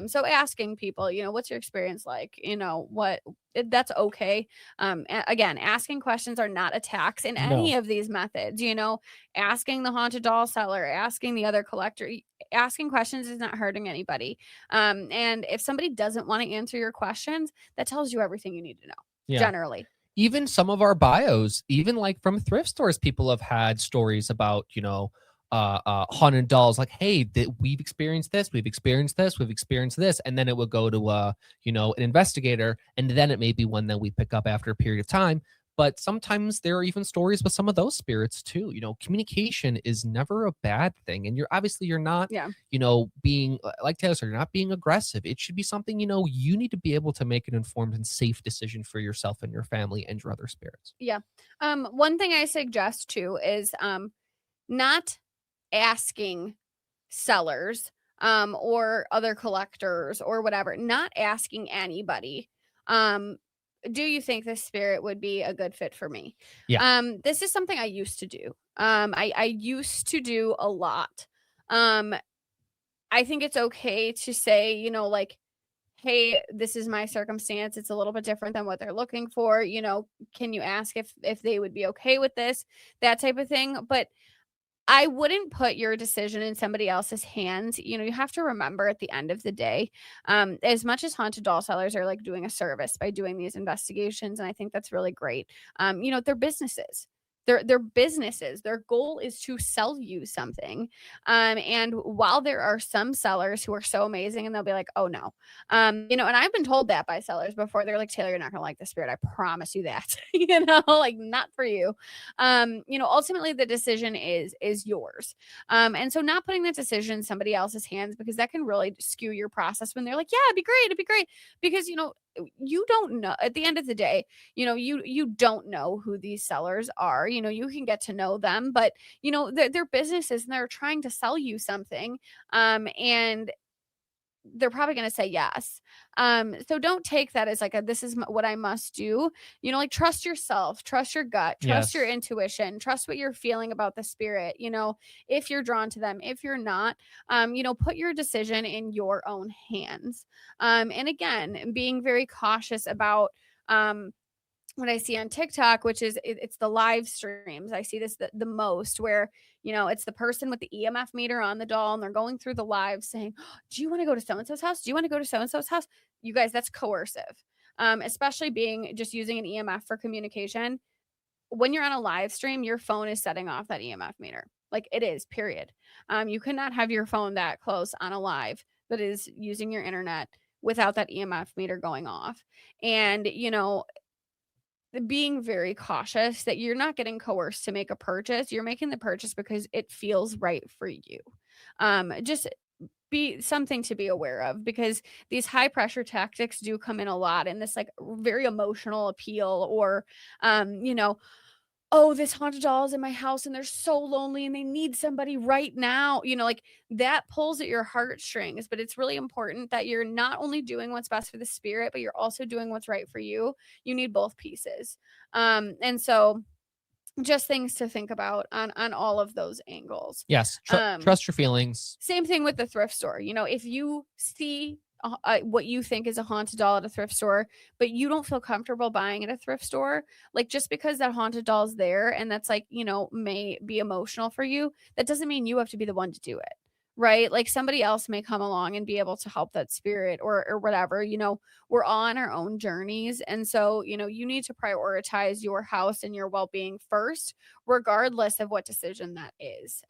So asking people, what's your experience like? That's okay. Again, asking questions are not attacks in any No. of these methods. Asking the haunted doll seller, asking the other collector, asking questions is not hurting anybody. And if somebody doesn't want to answer your questions, that tells you everything you need to know, Yeah. generally. Even some of our bios, even like from thrift stores, people have had stories about, haunted dolls. Like, hey, we've experienced this, we've experienced this, we've experienced this, and then it would go to an investigator, and then it may be one that we pick up after a period of time. But sometimes there are even stories with some of those spirits too. Communication is never a bad thing, and you're not Yeah. being like Taylor said, you're not being aggressive. It should be something, you need to be able to make an informed and safe decision for yourself and your family and your other spirits. Yeah. One thing I suggest too is not asking sellers or other collectors or whatever, not asking anybody, do you think this spirit would be a good fit for me? Yeah. This is something I used to do. I used to do a lot. Um, I think it's okay to say, like, hey, this is my circumstance. It's a little bit different than what they're looking for. Can you ask if they would be okay with this? That type of thing. But I wouldn't put your decision in somebody else's hands. You have to remember at the end of the day, as much as haunted doll sellers are like doing a service by doing these investigations, and I think that's really great. They're businesses. They're businesses. Their goal is to sell you something. And while there are some sellers who are so amazing and they'll be like, oh no. And I've been told that by sellers before. They're like, Taylor, you're not gonna like the spirit. I promise you that. Like not for you. Ultimately the decision is yours. And so not putting that decision in somebody else's hands, because that can really skew your process when they're like, yeah, it'd be great. Because you don't know at the end of the day, you don't know who these sellers are. You can get to know them, but they're businesses and they're trying to sell you something. And they're probably going to say yes. So don't take that as like this is what I must do. Like trust yourself, trust your gut, trust your Yes. intuition, trust what you're feeling about the spirit. If you're drawn to them, if you're not, put your decision in your own hands. And again, being very cautious about, what I see on TikTok, which is it's the live streams. I see this the most where, it's the person with the EMF meter on the doll and they're going through the live saying, "Oh, do you want to go to so and so's house? Do you want to go to so and so's house?" You guys, that's coercive. Especially being just using an EMF for communication. When you're on a live stream, your phone is setting off that EMF meter. Like it is, period. You cannot have your phone that close on a live that is using your internet without that EMF meter going off. And, being very cautious that you're not getting coerced to make a purchase. You're making the purchase because it feels right for you. Just be something to be aware of, because these high pressure tactics do come in a lot in this like very emotional appeal, or oh, this haunted doll is in my house and they're so lonely and they need somebody right now. Like that pulls at your heartstrings. But it's really important that you're not only doing what's best for the spirit, but you're also doing what's right for you. You need both pieces. And so just things to think about on all of those angles. Yes. Um, Trust your feelings. Same thing with the thrift store. If you see what you think is a haunted doll at a thrift store, but you don't feel comfortable buying at a thrift store, like just because that haunted doll is there and that's like, may be emotional for you, that doesn't mean you have to be the one to do it. Right? Like somebody else may come along and be able to help that spirit or whatever. We're all on our own journeys. And so, you need to prioritize your house and your well-being first, regardless of what decision that is.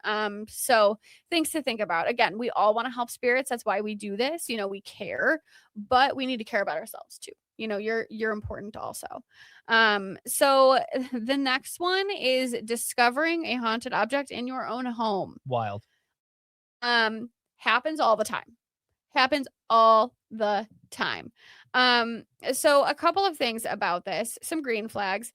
So things to think about. Again, we all want to help spirits. That's why we do this. We care, but we need to care about ourselves too. You're important also. So the next one is discovering a haunted object in your own home. Wild. Happens all the time. Happens all the time. So a couple of things about this, some green flags.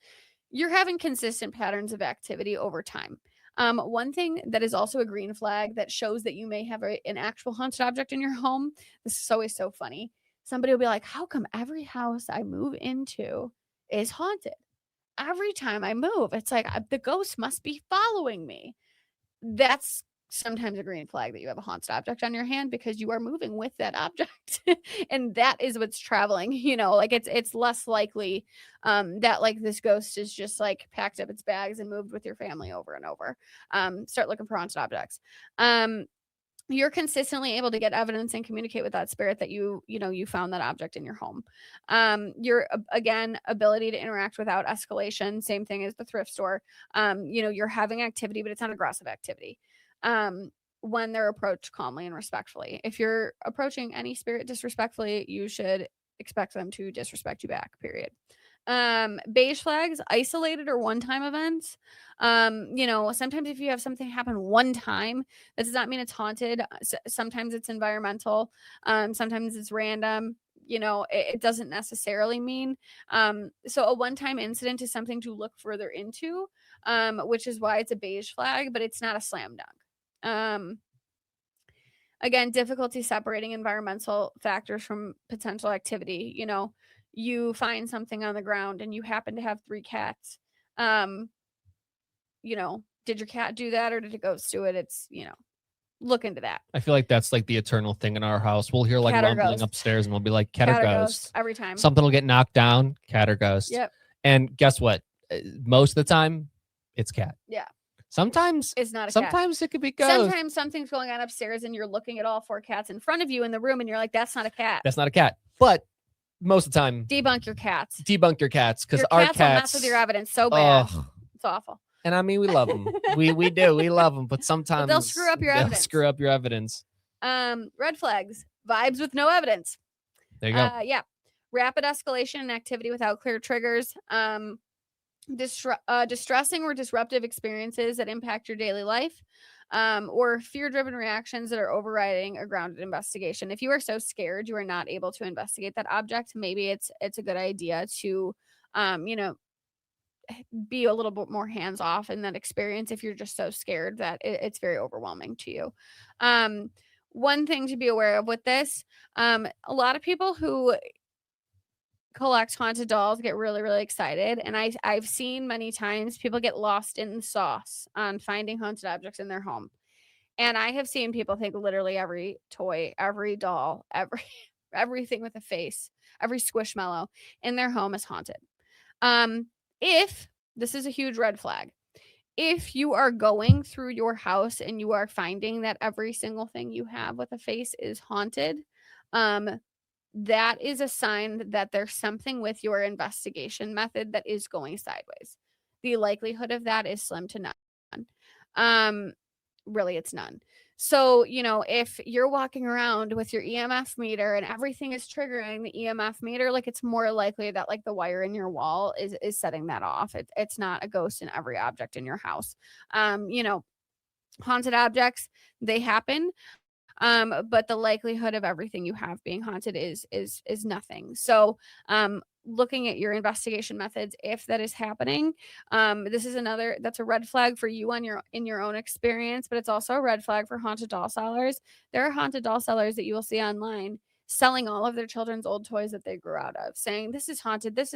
You're having consistent patterns of activity over time. One thing that is also a green flag that shows that you may have an actual haunted object in your home. This is always so funny. Somebody will be like, how come every house I move into is haunted? Every time I move, it's like the ghost must be following me. that's sometimes a green flag that you have a haunted object on your hand, because you are moving with that object and that is what's traveling, like it's less likely that like this ghost is just like packed up its bags and moved with your family over and over. Start looking for haunted objects. You're consistently able to get evidence and communicate with that spirit that you found that object in your home. Your again, ability to interact without escalation, same thing as the thrift store. You're having activity, but it's not aggressive activity. When they're approached calmly and respectfully. If you're approaching any spirit disrespectfully, you should expect them to disrespect you back, period. Beige flags, isolated or one-time events. Sometimes if you have something happen one time, that does not mean it's haunted. Sometimes it's environmental. Sometimes it's random. It doesn't necessarily mean. So a one-time incident is something to look further into, which is why it's a beige flag, but it's not a slam dunk. Again, difficulty separating environmental factors from potential activity. You find something on the ground and you happen to have 3 cats. Did your cat do that or did a ghost do it? It's, look into that. I feel like that's like the eternal thing in our house. We'll hear like rumbling upstairs and we'll be like, cat or ghost. Every time. Something will get knocked down, cat or ghost. Yep. And guess what? Most of the time, it's cat. Yeah. Sometimes it's not a sometimes cat. It could be ghost. Sometimes something's going on upstairs and you're looking at all 4 cats in front of you in the room and you're like, that's not a cat. That's not a cat. But most of the time, debunk your cats. Debunk your cats, because our cats will mess with your evidence so bad. It's awful. And I mean, we love them. we do. We love them. But sometimes they'll screw up your evidence. Red flags. Vibes with no evidence. There you go. Yeah. Rapid escalation and activity without clear triggers. Distressing or disruptive experiences that impact your daily life, or fear-driven reactions that are overriding a grounded investigation. If you are so scared you are not able to investigate that object, maybe it's a good idea to be a little bit more hands-off in that experience if you're just so scared that it's very overwhelming to you. One thing to be aware of with this, a lot of people who collect haunted dolls get really, really excited. And I've seen many times people get lost in the sauce on finding haunted objects in their home. And I have seen people think literally every toy, every doll, everything with a face, every squishmallow in their home is haunted. If this is a huge red flag, if you are going through your house and you are finding that every single thing you have with a face is haunted, that is a sign that there's something with your investigation method that is going sideways. The likelihood of that is slim to none. Really, it's none. So, if you're walking around with your EMF meter and everything is triggering the EMF meter, like it's more likely that like the wire in your wall is setting that off. It's not a ghost in every object in your house. Haunted objects, they happen. But the likelihood of everything you have being haunted is nothing. So, looking at your investigation methods, if that is happening, that's a red flag for you in your own experience, but it's also a red flag for haunted doll sellers. There are haunted doll sellers that you will see online selling all of their children's old toys that they grew out of, saying, this is haunted, this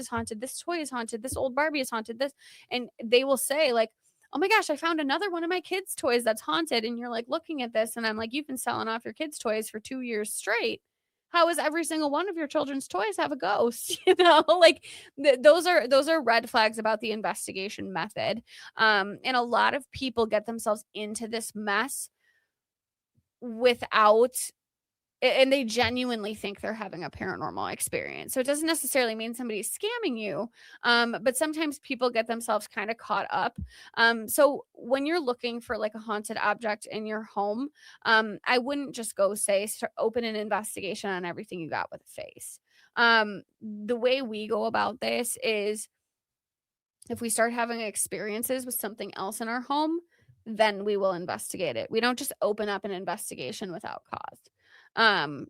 toy is haunted, this old Barbie is haunted, and they will say like, oh my gosh, I found another one of my kids' toys that's haunted. And you're like looking at this and I'm like, you've been selling off your kids' toys for 2 years straight. How is every single one of your children's toys have a ghost? Like those are red flags about the investigation method. And a lot of people get themselves into this mess and they genuinely think they're having a paranormal experience. So it doesn't necessarily mean somebody's scamming you, but sometimes people get themselves kind of caught up. So when you're looking for like a haunted object in your home, I wouldn't just go open an investigation on everything you got with a face. The way we go about this is if we start having experiences with something else in our home, then we will investigate it. We don't just open up an investigation without cause.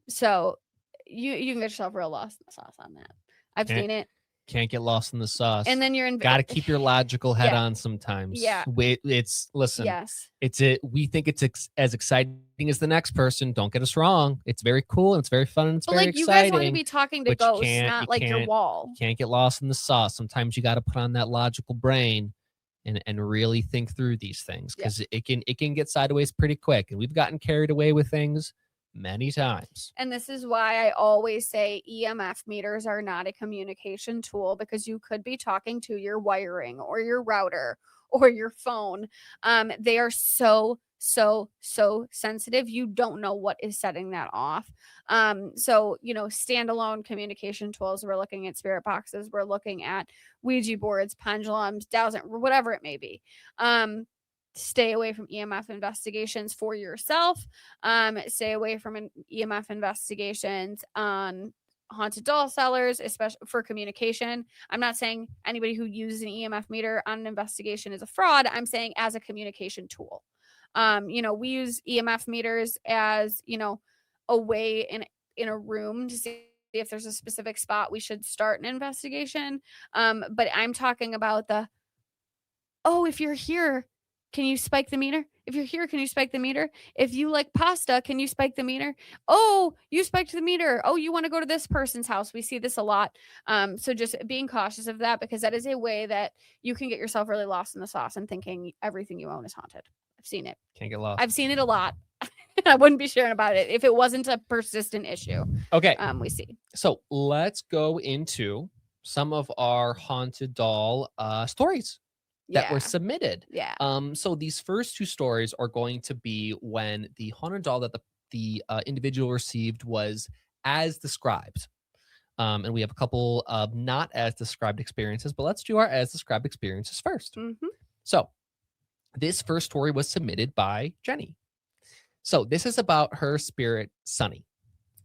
So you can get yourself real lost in the sauce on that. I've seen it. Can't get lost in the sauce. And then you're got to keep your logical head on sometimes. Yeah. Listen. Yes. We think it's as exciting as the next person. Don't get us wrong. It's very cool and it's very fun and it's very exciting. You guys want to be talking to ghosts, not like your wall. You can't get lost in the sauce. Sometimes you got to put on that logical brain and really think through these things, because it can get sideways pretty quick, and we've gotten carried away with things many times. And this is why I always say EMF meters are not a communication tool, because you could be talking to your wiring or your router or your phone. They are so sensitive. You don't know what is setting that off. So, standalone communication tools, we're looking at spirit boxes, we're looking at Ouija boards, pendulums, dowsing, whatever it may be. Stay away from EMF investigations for yourself. Stay away from EMF investigations on haunted doll sellers, especially for communication. I'm not saying anybody who uses an EMF meter on an investigation is a fraud. I'm saying as a communication tool. We use EMF meters as, a way in a room to see if there's a specific spot we should start an investigation. But I'm talking about if you're here, can you spike the meter? If you're here, can you spike the meter? If you like pasta, can you spike the meter? Oh, you spiked the meter. Oh, you want to go to this person's house. We see this a lot. So just being cautious of that, because that is a way that you can get yourself really lost in the sauce and thinking everything you own is haunted. I've seen it. Can't get lost. I've seen it a lot. I wouldn't be sharing about it if it wasn't a persistent issue. Okay. We see. So let's go into some of our haunted doll stories that were submitted. Yeah. So these first two stories are going to be when the haunted doll that the individual received was as described. And we have a couple of not as described experiences, but let's do our as described experiences first. Mm-hmm. So this first story was submitted by Jenny. So this is about her spirit, Sunny.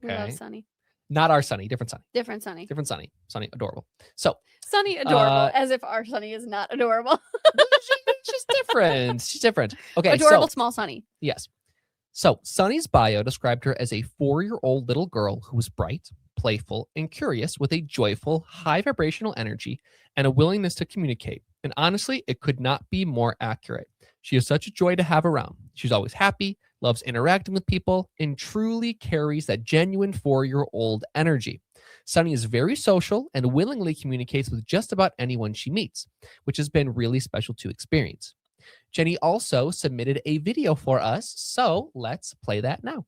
Okay. We love Sunny. Not our Sunny, different Sunny. Different Sunny. Different Sunny. Sunny, adorable. So Sunny, adorable, as if our Sunny is not adorable. She's different. She's different. Okay. Adorable small Sunny. Yes. So Sunny's bio described her as a 4-year-old little girl who was bright, playful, and curious, with a joyful, high vibrational energy and a willingness to communicate. And honestly, it could not be more accurate. She is such a joy to have around. She's always happy, loves interacting with people, and truly carries that genuine 4-year-old energy. Sunny is very social and willingly communicates with just about anyone she meets, which has been really special to experience. Jenny also submitted a video for us, so let's play that now.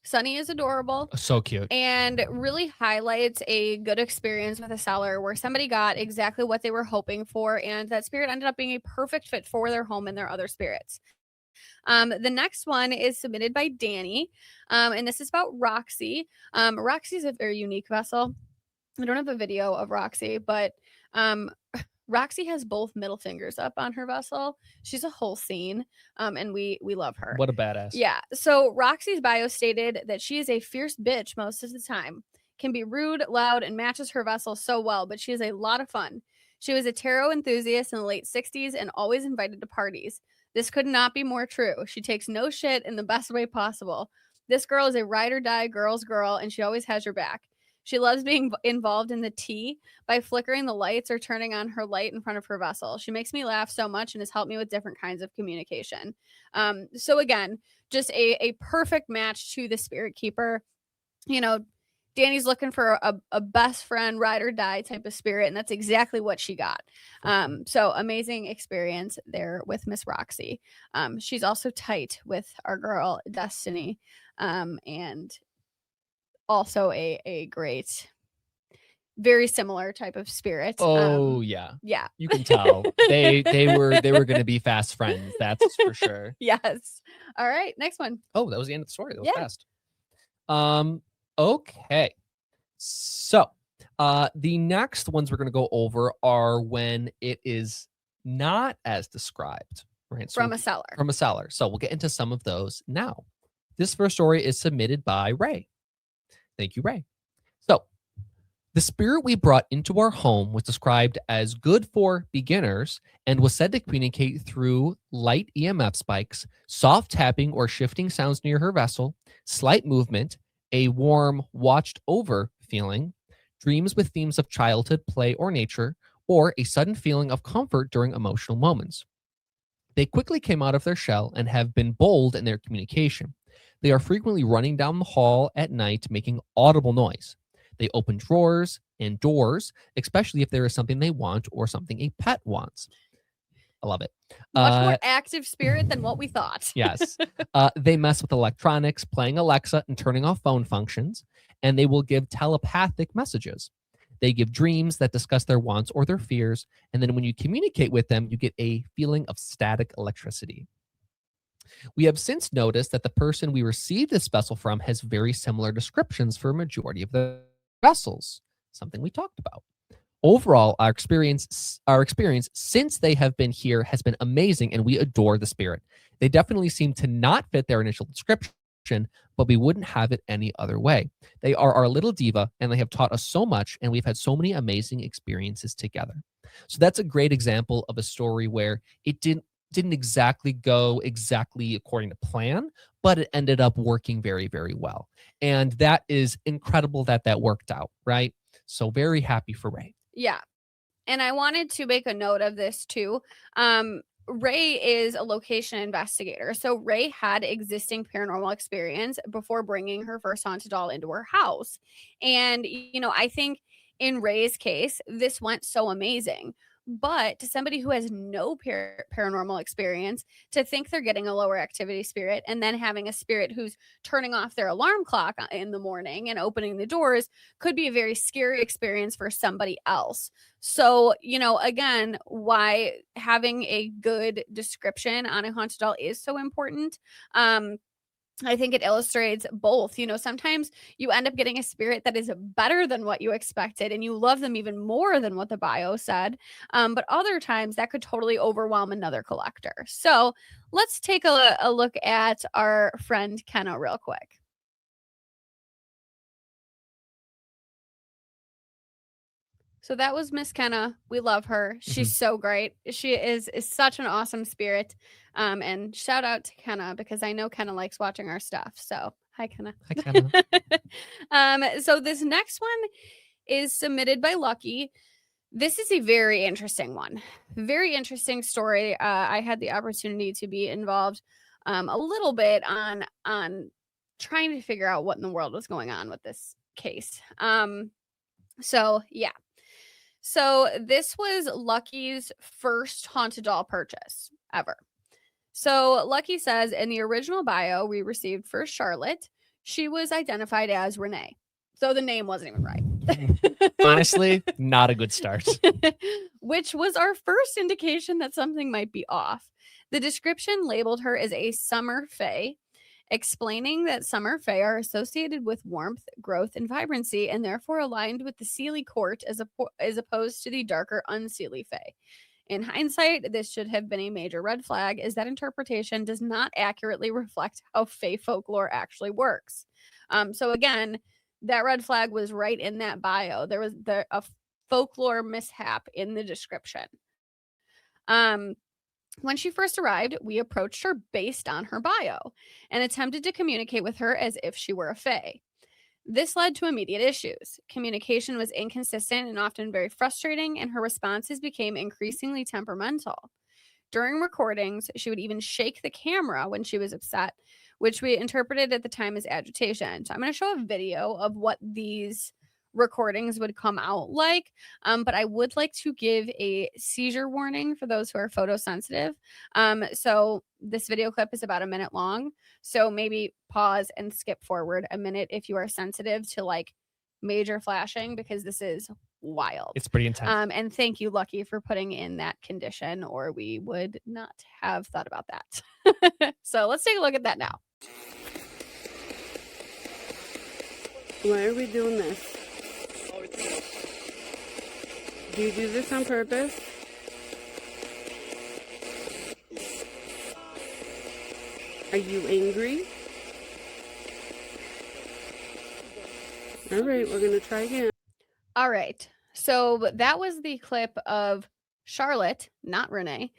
Sunny is adorable. So cute. And really highlights a good experience with a seller where somebody got exactly what they were hoping for, and that spirit ended up being a perfect fit for their home and their other spirits. The next one is submitted by Danny, and this is about Roxy. Roxy is a very unique vessel. I don't have a video of Roxy, but Roxy has both middle fingers up on her vessel. She's a whole scene, and we love her. What a badass. Yeah. So Roxy's bio stated that she is a fierce bitch most of the time, can be rude, loud, and matches her vessel so well, but she is a lot of fun. She was a tarot enthusiast in the late 60s and always invited to parties. This could not be more true. She takes no shit in the best way possible. This girl is a ride or die girl's girl, and she always has your back. She loves being involved in the tea by flickering the lights or turning on her light in front of her vessel. She makes me laugh so much and has helped me with different kinds of communication. So again, just a perfect match to the spirit keeper. You know, Danny's looking for a best friend, ride or die type of spirit, and that's exactly what she got. So amazing experience there with Miss Roxy. She's also tight with our girl Destiny, and also a great, very similar type of spirit. Oh yeah, you can tell they were going to be fast friends. That's for sure. Yes. All right, next one. Oh, that was the end of the story. That was fast. Okay, so the next ones we're going to go over are when it is not as described, right? From a seller. From a seller. So we'll get into some of those now. This first story is submitted by Ray. Thank you, Ray. So, the spirit we brought into our home was described as good for beginners and was said to communicate through light EMF spikes, soft tapping or shifting sounds near her vessel, slight movement, a warm, watched over feeling, dreams with themes of childhood, play, or nature, or a sudden feeling of comfort during emotional moments. They quickly came out of their shell and have been bold in their communication. They are frequently running down the hall at night, making audible noise. They open drawers and doors, especially if there is something they want or something a pet wants. I love it. Much more active spirit than what we thought. Yes. They mess with electronics, playing Alexa and turning off phone functions, and they will give telepathic messages. They give dreams that discuss their wants or their fears, and then when you communicate with them, you get a feeling of static electricity. We have since noticed that the person we received this vessel from has very similar descriptions for a majority of the vessels, something we talked about. Overall, our experience since they have been here has been amazing, and we adore the spirit. They definitely seem to not fit their initial description, but we wouldn't have it any other way. They are our little diva, and they have taught us so much, and we've had so many amazing experiences together. So that's a great example of a story where it didn't exactly go exactly according to plan, but it ended up working very, very well. And that is incredible that worked out, right? So very happy for Ray. Yeah. And I wanted to make a note of this too. Ray is a location investigator. So Ray had existing paranormal experience before bringing her first haunted doll into her house. And, I think in Ray's case, this went so amazing. But to somebody who has no paranormal experience, to think they're getting a lower activity spirit and then having a spirit who's turning off their alarm clock in the morning and opening the doors could be a very scary experience for somebody else. So, again, why having a good description on a haunted doll is so important. I think it illustrates both. Sometimes you end up getting a spirit that is better than what you expected and you love them even more than what the bio said. But other times that could totally overwhelm another collector. So let's take a look at our friend Kenna real quick. So that was Miss Kenna. We love her. She's so great. She is such an awesome spirit. And shout out to Kenna because I know Kenna likes watching our stuff. So hi, Kenna. Hi, Kenna. So this next one is submitted by Lucky. This is a very interesting one. Very interesting story. I had the opportunity to be involved a little bit on trying to figure out what in the world was going on with this case. So yeah. So this was Lucky's first haunted doll purchase ever. So Lucky says in the original bio we received for Charlotte, she was identified as Renee. So the name wasn't even right. Honestly, not a good start. Which was our first indication that something might be off. The description labeled her as a summer fae, explaining that summer fae are associated with warmth, growth, and vibrancy, and therefore aligned with the Seelie court as opposed to the darker unseelie fae. In hindsight, this should have been a major red flag, as that interpretation does not accurately reflect how fae folklore actually works. So again, that red flag was right in that bio. There was a folklore mishap in the description. When she first arrived, we approached her based on her bio and attempted to communicate with her as if she were a fae. This led to immediate issues. Communication was inconsistent and often very frustrating, and her responses became increasingly temperamental. During recordings, she would even shake the camera when she was upset, which we interpreted at the time as agitation. So I'm going to show a video of what these recordings would come out like, but I would like to give a seizure warning for those who are photosensitive. So this video clip is about a minute long, so maybe pause and skip forward a minute if you are sensitive to like major flashing, because this is wild. It's pretty intense. And thank you, Lucky, for putting in that condition, or we would not have thought about that. So let's take a look at that now. Why are we doing this? Do you do this on purpose? Are you angry? All right, we're going to try again. All right. So that was the clip of Charlotte, not Renee,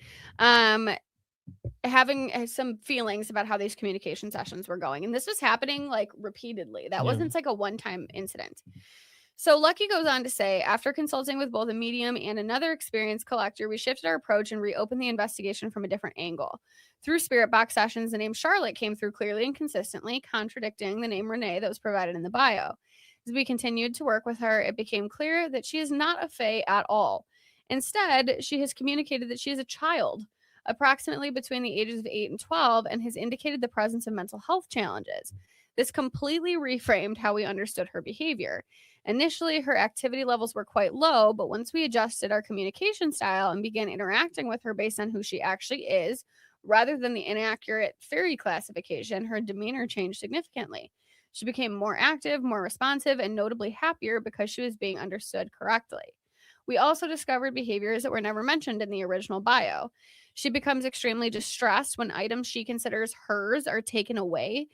having some feelings about how these communication sessions were going. And this was happening like repeatedly. That wasn't like a one-time incident. So Lucky goes on to say, after consulting with both a medium and another experienced collector, we shifted our approach and reopened the investigation from a different angle. Through spirit box sessions, the name Charlotte came through clearly and consistently, contradicting the name Renee that was provided in the bio. As we continued to work with her, it became clear that she is not a fae at all. Instead, she has communicated that she is a child, approximately between the ages of 8 and 12, and has indicated the presence of mental health challenges. This completely reframed how we understood her behavior. Initially, her activity levels were quite low, but once we adjusted our communication style and began interacting with her based on who she actually is, rather than the inaccurate fairy classification, her demeanor changed significantly. She became more active, more responsive, and notably happier because she was being understood correctly. We also discovered behaviors that were never mentioned in the original bio. She becomes extremely distressed when items she considers hers are taken away,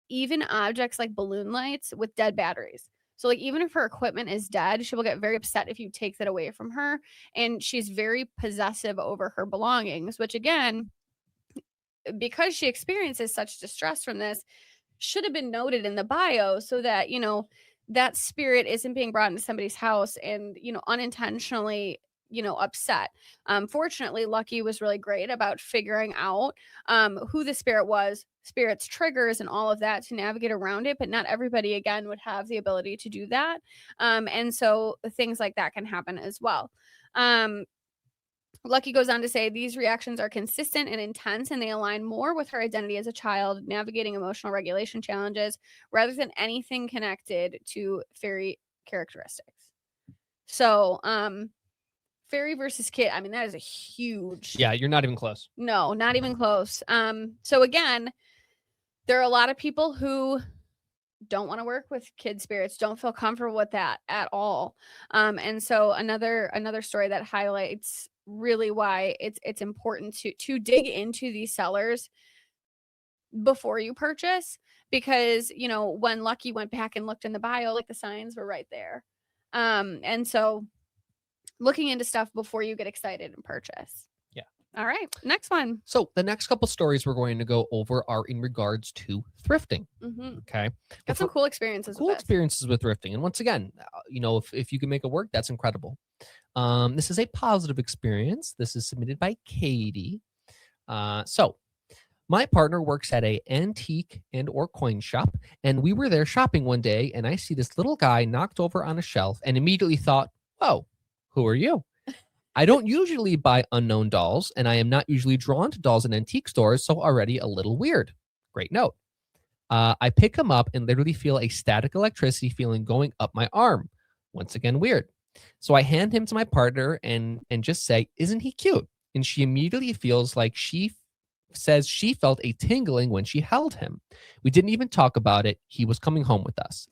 even objects like balloon lights with dead batteries. So, like, even if her equipment is dead, she will get very upset if you take that away from her. And she's very possessive over her belongings, which, again, because she experiences such distress from this, should have been noted in the bio so that, that spirit isn't being brought into somebody's house and, unintentionally, upset. Fortunately, Lucky was really great about figuring out who the spirit was, spirit's triggers, and all of that to navigate around it. But not everybody, again, would have the ability to do that. And so things like that can happen as well. Lucky goes on to say these reactions are consistent and intense, and they align more with her identity as a child, navigating emotional regulation challenges, rather than anything connected to fairy characteristics. So, fairy versus kid, I mean, that is a huge. Yeah, you're not even close. No, not even close. So again, there are a lot of people who don't want to work with kid spirits, don't feel comfortable with that at all. And so another story that highlights really why it's important to dig into these sellers before you purchase, because when Lucky went back and looked in the bio, like the signs were right there. And so looking into stuff before you get excited and purchase. Yeah. All right, next one. So the next couple stories we're going to go over are in regards to thrifting. Okay. Got some cool experiences with thrifting. And once again, if you can make it work, that's incredible. This is a positive experience. This is submitted by Katie. So my partner works at a antique and or coin shop, and we were there shopping one day, and I see this little guy knocked over on a shelf and immediately thought, oh, who are you? I don't usually buy unknown dolls, and I am not usually drawn to dolls in antique stores, so already a little weird. Great note. I pick him up and literally feel a static electricity feeling going up my arm. Once again, weird. So I hand him to my partner and just say, isn't he cute? And she immediately feels like she says she felt a tingling when she held him. We didn't even talk about it. He was coming home with us.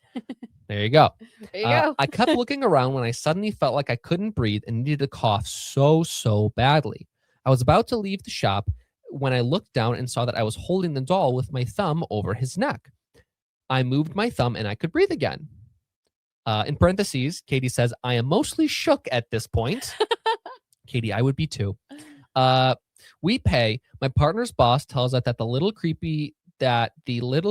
There you go. There you go. I kept looking around when I suddenly felt like I couldn't breathe and needed to cough so badly. I was about to leave the shop when I looked down and saw that I was holding the doll with my thumb over his neck. I moved my thumb and I could breathe again. In parentheses, Katie says, I am mostly shook at this point. Katie, I would be too. We pay. My partner's boss tells us that the little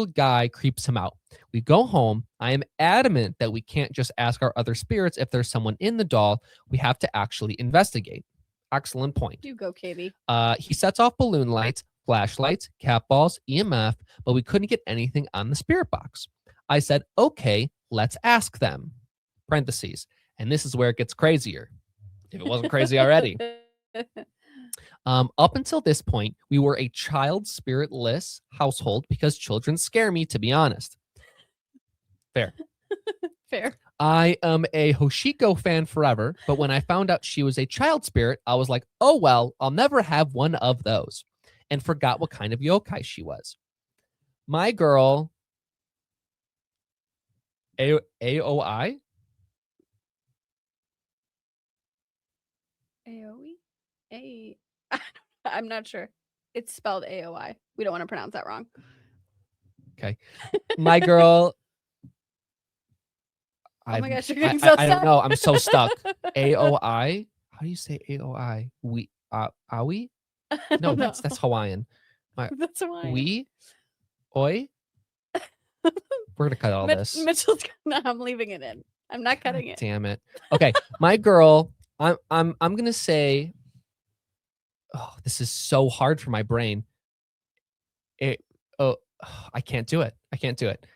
guy creeps him out. We go home. I am adamant that we can't just ask our other spirits if there's someone in the doll. We have to actually investigate. Excellent point. You go, Katie. He sets off balloon lights, flashlights, cat balls, EMF, but we couldn't get anything on the spirit box. I said, okay, let's ask them. Parentheses. And this is where it gets crazier. If it wasn't crazy already. Up until this point, we were a child spiritless household because children scare me, to be honest. Fair. Fair. I am a Hoshiko fan forever, but when I found out she was a child spirit, I was like, oh, well, I'll never have one of those, and forgot what kind of yokai she was. My girl, AOI? AOE? I'm not sure. It's spelled AOI. We don't want to pronounce that wrong. Okay. My girl. Oh my gosh, you're getting so stuck. I don't know. I'm so stuck. AOI? How do you say AOI? We Aoi? No, that's Hawaiian. That's Hawaiian. We? Oi? We're gonna cut all this. Mitchell's I'm leaving it in. I'm not cutting it. Damn it. Okay, my girl. I'm gonna say. Oh, this is so hard for my brain. I can't do it. I can't do it.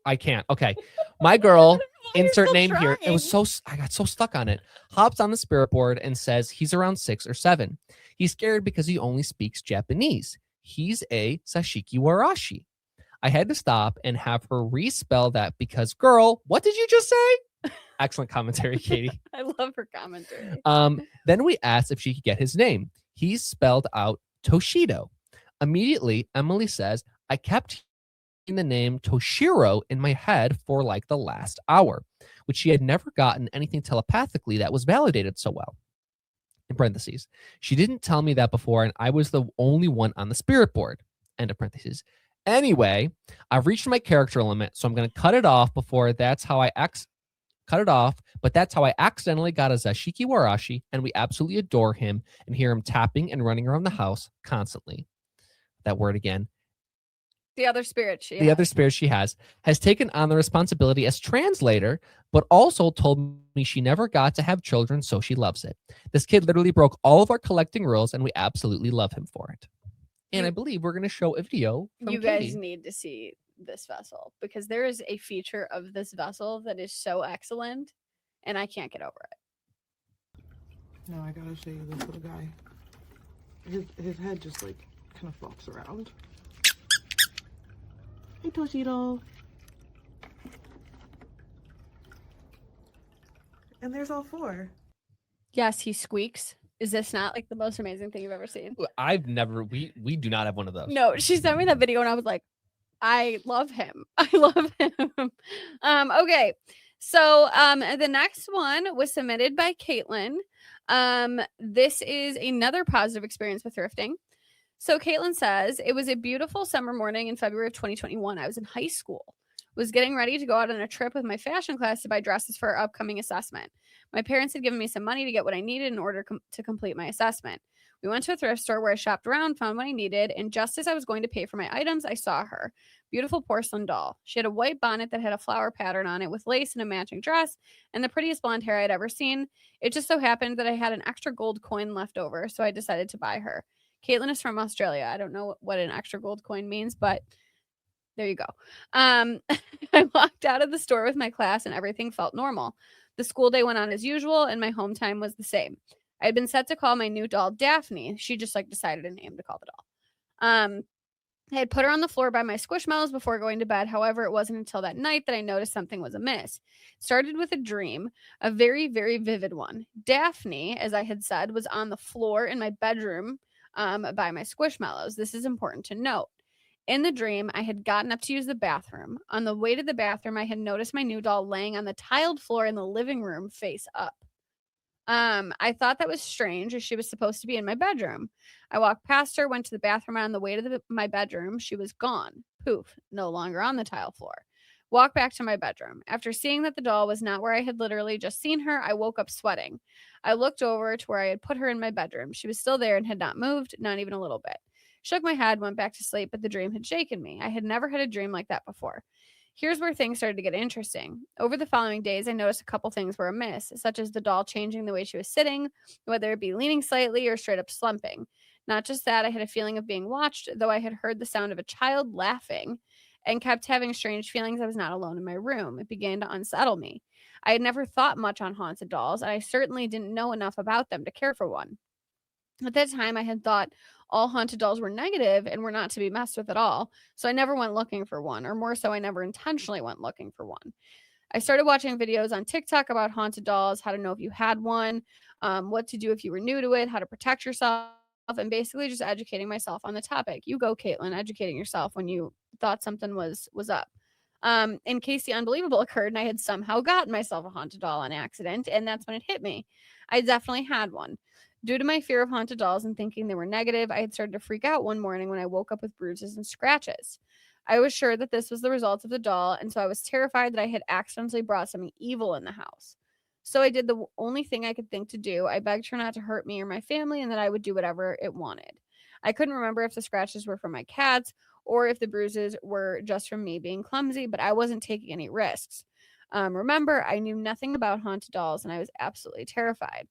I can't. Okay, my girl. Insert name here. It was so I got so stuck on it. Hops on the spirit board and says he's around 6 or 7. He's scared because he only speaks Japanese. He's a Sashiki Warashi. I had to stop and have her respell that because, girl, what did you just say? Excellent commentary, Katie. I love her commentary. Then we asked if she could get his name. He's spelled out Toshido. Immediately, Emily says, I kept the name Toshiro in my head for like the last hour, which she had never gotten anything telepathically that was validated so well. In parentheses, she didn't tell me that before, and I was the only one on the spirit board. End of parentheses. Anyway, I've reached my character limit, so I'm going to cut it off before that's how I cut it off, but that's how I accidentally got a Zashiki Warashi, and we absolutely adore him and hear him tapping and running around the house constantly. That word again. The other spirit she has taken on the responsibility as translator, but also told me she never got to have children, so she loves it. This kid literally broke all of our collecting rules, and we absolutely love him for it. And I believe we're going to show a video from You Katie. guys need to see this vessel because there is a feature of this vessel that is so excellent, and I can't get over it. No, I gotta show you this little guy. His head just like kind of flops around. Hey, Toshiro. And there's all 4. Yes, he squeaks. Is this not like the most amazing thing you've ever seen? I've never, we do not have one of those. No, she sent me that video and I was like, I love him. I love him. Okay. So the next one was submitted by Caitlin. This is another positive experience with thrifting. So Caitlin says, it was a beautiful summer morning in February of 2021. I was in high school, was getting ready to go out on a trip with my fashion class to buy dresses for our upcoming assessment. My parents had given me some money to get what I needed in order to complete my assessment. We went to a thrift store where I shopped around, found what I needed, and just as I was going to pay for my items, I saw her. Beautiful porcelain doll. She had a white bonnet that had a flower pattern on it with lace and a matching dress and the prettiest blonde hair I'd ever seen. It just so happened that I had an extra gold coin left over, so I decided to buy her. Caitlin is from Australia. I don't know what an extra gold coin means, but there you go. I walked out of the store with my class and everything felt normal. The school day went on as usual and my home time was the same. I had been set to call my new doll Daphne. She just decided a name to call the doll. I had put her on the floor by my squishmallows before going to bed. However, it wasn't until that night that I noticed something was amiss. It started with a dream, a very, very vivid one. Daphne, as I had said, was on the floor in my bedroom by my squishmallows. This is important to note. In the dream, I had gotten up to use the bathroom. On the way to the bathroom, I had noticed my new doll laying on the tiled floor in the living room face up. I thought that was strange as she was supposed to be in my bedroom. I walked past her, went to the bathroom, and on the way to my bedroom, she was gone. Poof, no longer on the tile floor. Walked back to my bedroom. After seeing that the doll was not where I had literally just seen her, I woke up sweating. I looked over to where I had put her in my bedroom. She was still there and had not moved, not even a little bit. Shook my head, went back to sleep, but the dream had shaken me. I had never had a dream like that before. Here's where things started to get interesting. Over the following days, I noticed a couple things were amiss, such as the doll changing the way she was sitting, whether it be leaning slightly or straight up slumping. Not just that, I had a feeling of being watched, though I had heard the sound of a child laughing and kept having strange feelings I was not alone in my room. It began to unsettle me. I had never thought much on haunted dolls, and I certainly didn't know enough about them to care for one. At that time, I had thought all haunted dolls were negative and were not to be messed with at all, so I never went looking for one, or more so, I never intentionally went looking for one. I started watching videos on TikTok about haunted dolls, how to know if you had one, what to do if you were new to it, how to protect yourself, and basically just educating myself on the topic. You go, Caitlin, educating yourself when you thought something was up. in case the unbelievable occurred and I had somehow gotten myself a haunted doll on accident. And that's when it hit me. I definitely had one. Due to my fear of haunted dolls and thinking they were negative, I had started to freak out one morning when I woke up with bruises and scratches. I was sure that this was the result of the doll, and so I was terrified that I had accidentally brought something evil in the house. So I did the only thing I could think to do. I begged her not to hurt me or my family and that I would do whatever it wanted. I couldn't remember if the scratches were from my cats or if the bruises were just from me being clumsy, but I wasn't taking any risks. Remember, I knew nothing about haunted dolls and I was absolutely terrified.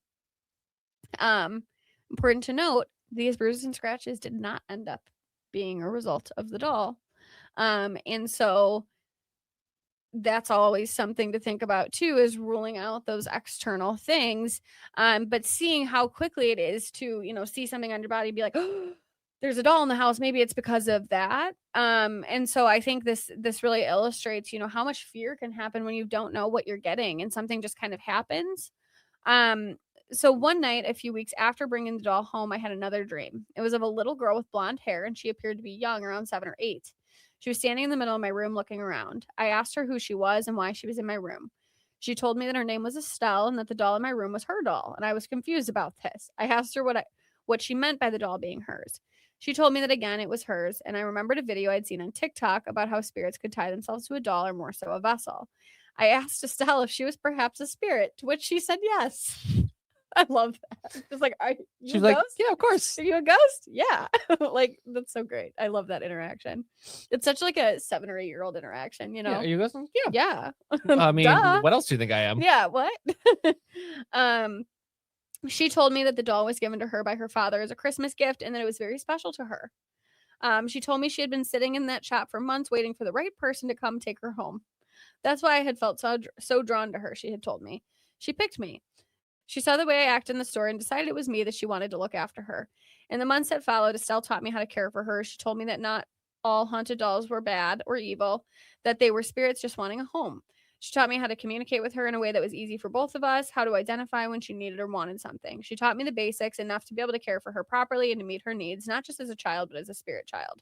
Important to note, these bruises and scratches did not end up being a result of the doll. And so that's always something to think about too, is ruling out those external things. But seeing how quickly it is to, see something on your body, be like, oh, there's a doll in the house. Maybe it's because of that. And so I think this really illustrates, how much fear can happen when you don't know what you're getting and something just kind of happens. So one night, a few weeks after bringing the doll home, I had another dream. It was of a little girl with blonde hair, and she appeared to be young, around 7 or 8. She was standing in the middle of my room looking around. I asked her who she was and why she was in my room. She told me that her name was Estelle and that the doll in my room was her doll, and I was confused about this. I asked her what she meant by the doll being hers. She told me that again it was hers, and I remembered a video I'd seen on TikTok about how spirits could tie themselves to a doll or more so a vessel. I asked Estelle if she was perhaps a spirit, to which she said yes. I love that. Just like, are you She's a like, ghost? yeah, of course. Are you a ghost? Yeah. Like, that's so great. I love that interaction. It's such like a 7 or 8-year-old interaction, Yeah, are you guys? Yeah. Yeah. I mean, Duh. what else do you think I am? Yeah, what? She told me that the doll was given to her by her father as a Christmas gift and that it was very special to her. She told me she had been sitting in that shop for months waiting for the right person to come take her home. That's why I had felt so drawn to her, she had told me. She picked me. She saw the way I acted in the store and decided it was me that she wanted to look after her. In the months that followed, Estelle taught me how to care for her. She told me that not all haunted dolls were bad or evil, that they were spirits just wanting a home. She taught me how to communicate with her in a way that was easy for both of us, how to identify when she needed or wanted something. She taught me the basics, enough to be able to care for her properly and to meet her needs, not just as a child, but as a spirit child.